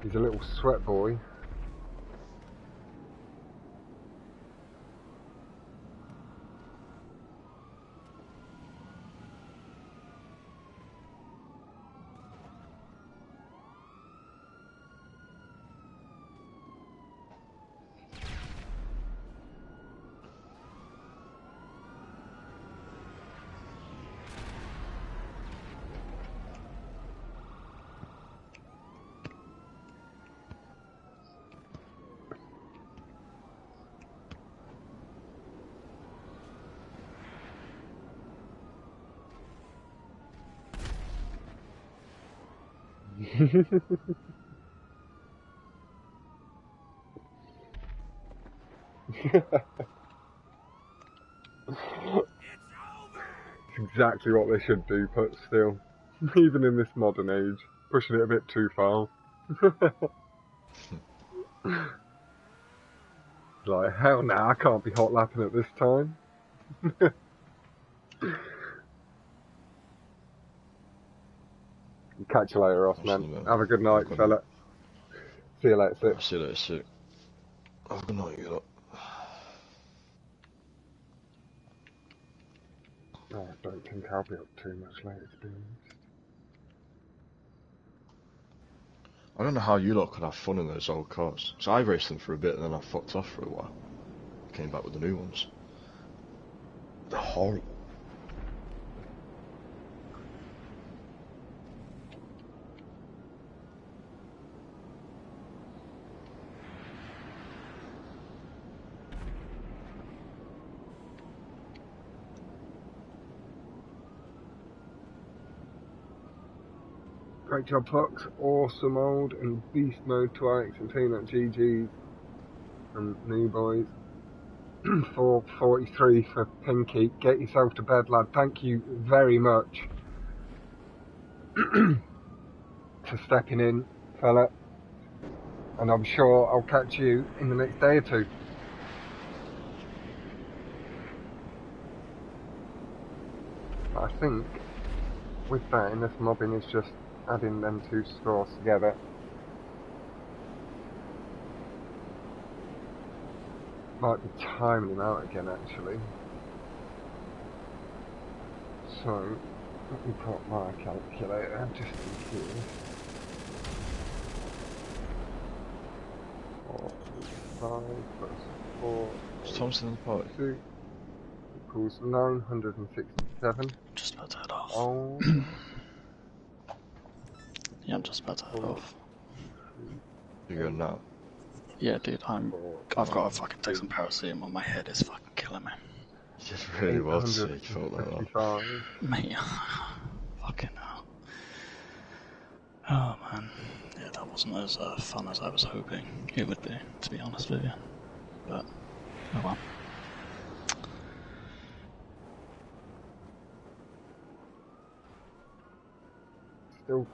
He's a little sweat boy. It's exactly what they should do, but still, even in this modern age, pushing it a bit too far. Like, hell no, I can't be hot lapping at this time. Catch you later, Ross, man. Have a good night, fella. See you later, Sick. See you later, Sick. Have a good night, you lot. Oh, I don't think I'll be up too much later, to be honest. I don't know how you lot could have fun in those old cars. So I raced them for a bit and then I fucked off for a while. Came back with the new ones. They're horrible. Great job, Fox. Awesome mode and beast mode to Alex and Peanut GG and New Boys. 443 for Pinky. Get yourself to bed, lad. Thank you very much for stepping in, fella. And I'm sure I'll catch you in the next day or two. I think with that, in this mobbing is just adding them two scores together. Might be timing him out again, actually. So, let me put my calculator just in case. 4, 5 plus 4. Is Thompson in the party? 2 equals 967. Just about to head off. Oh. Yeah, I'm just about to head off. You're going now? Yeah, dude, I've got to fucking take some paracetamol. My head is fucking killing me. Just really well sick, felt like that. Mate, fucking hell. Oh man, yeah, that wasn't as fun as I was hoping it would be, to be honest with you. But, oh well. Still,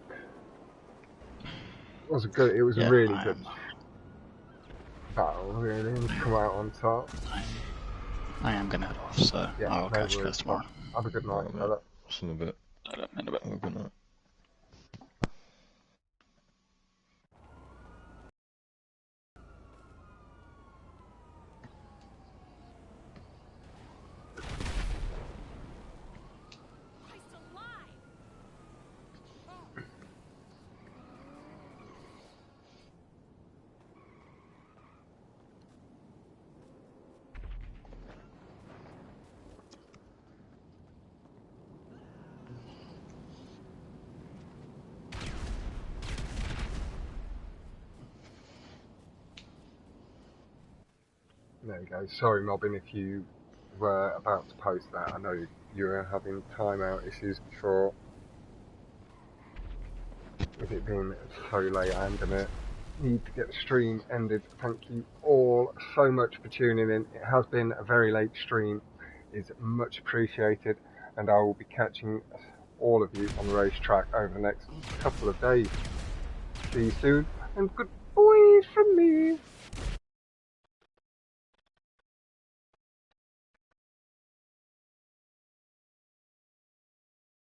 it was good. It was a really good battle, really, and come out on top. I am gonna head off, so yeah, I'll catch you guys tomorrow. Have a good night, fella. See you in a bit. In a bit. Have a good night. There we go. Sorry, Mobbin, if you were about to post that. I know you were having timeout issues before. With it being so late, I'm gonna need to get the stream ended. Thank you all so much for tuning in. It has been a very late stream. It's much appreciated, and I will be catching all of you on the racetrack over the next couple of days. See you soon, and good boys from me.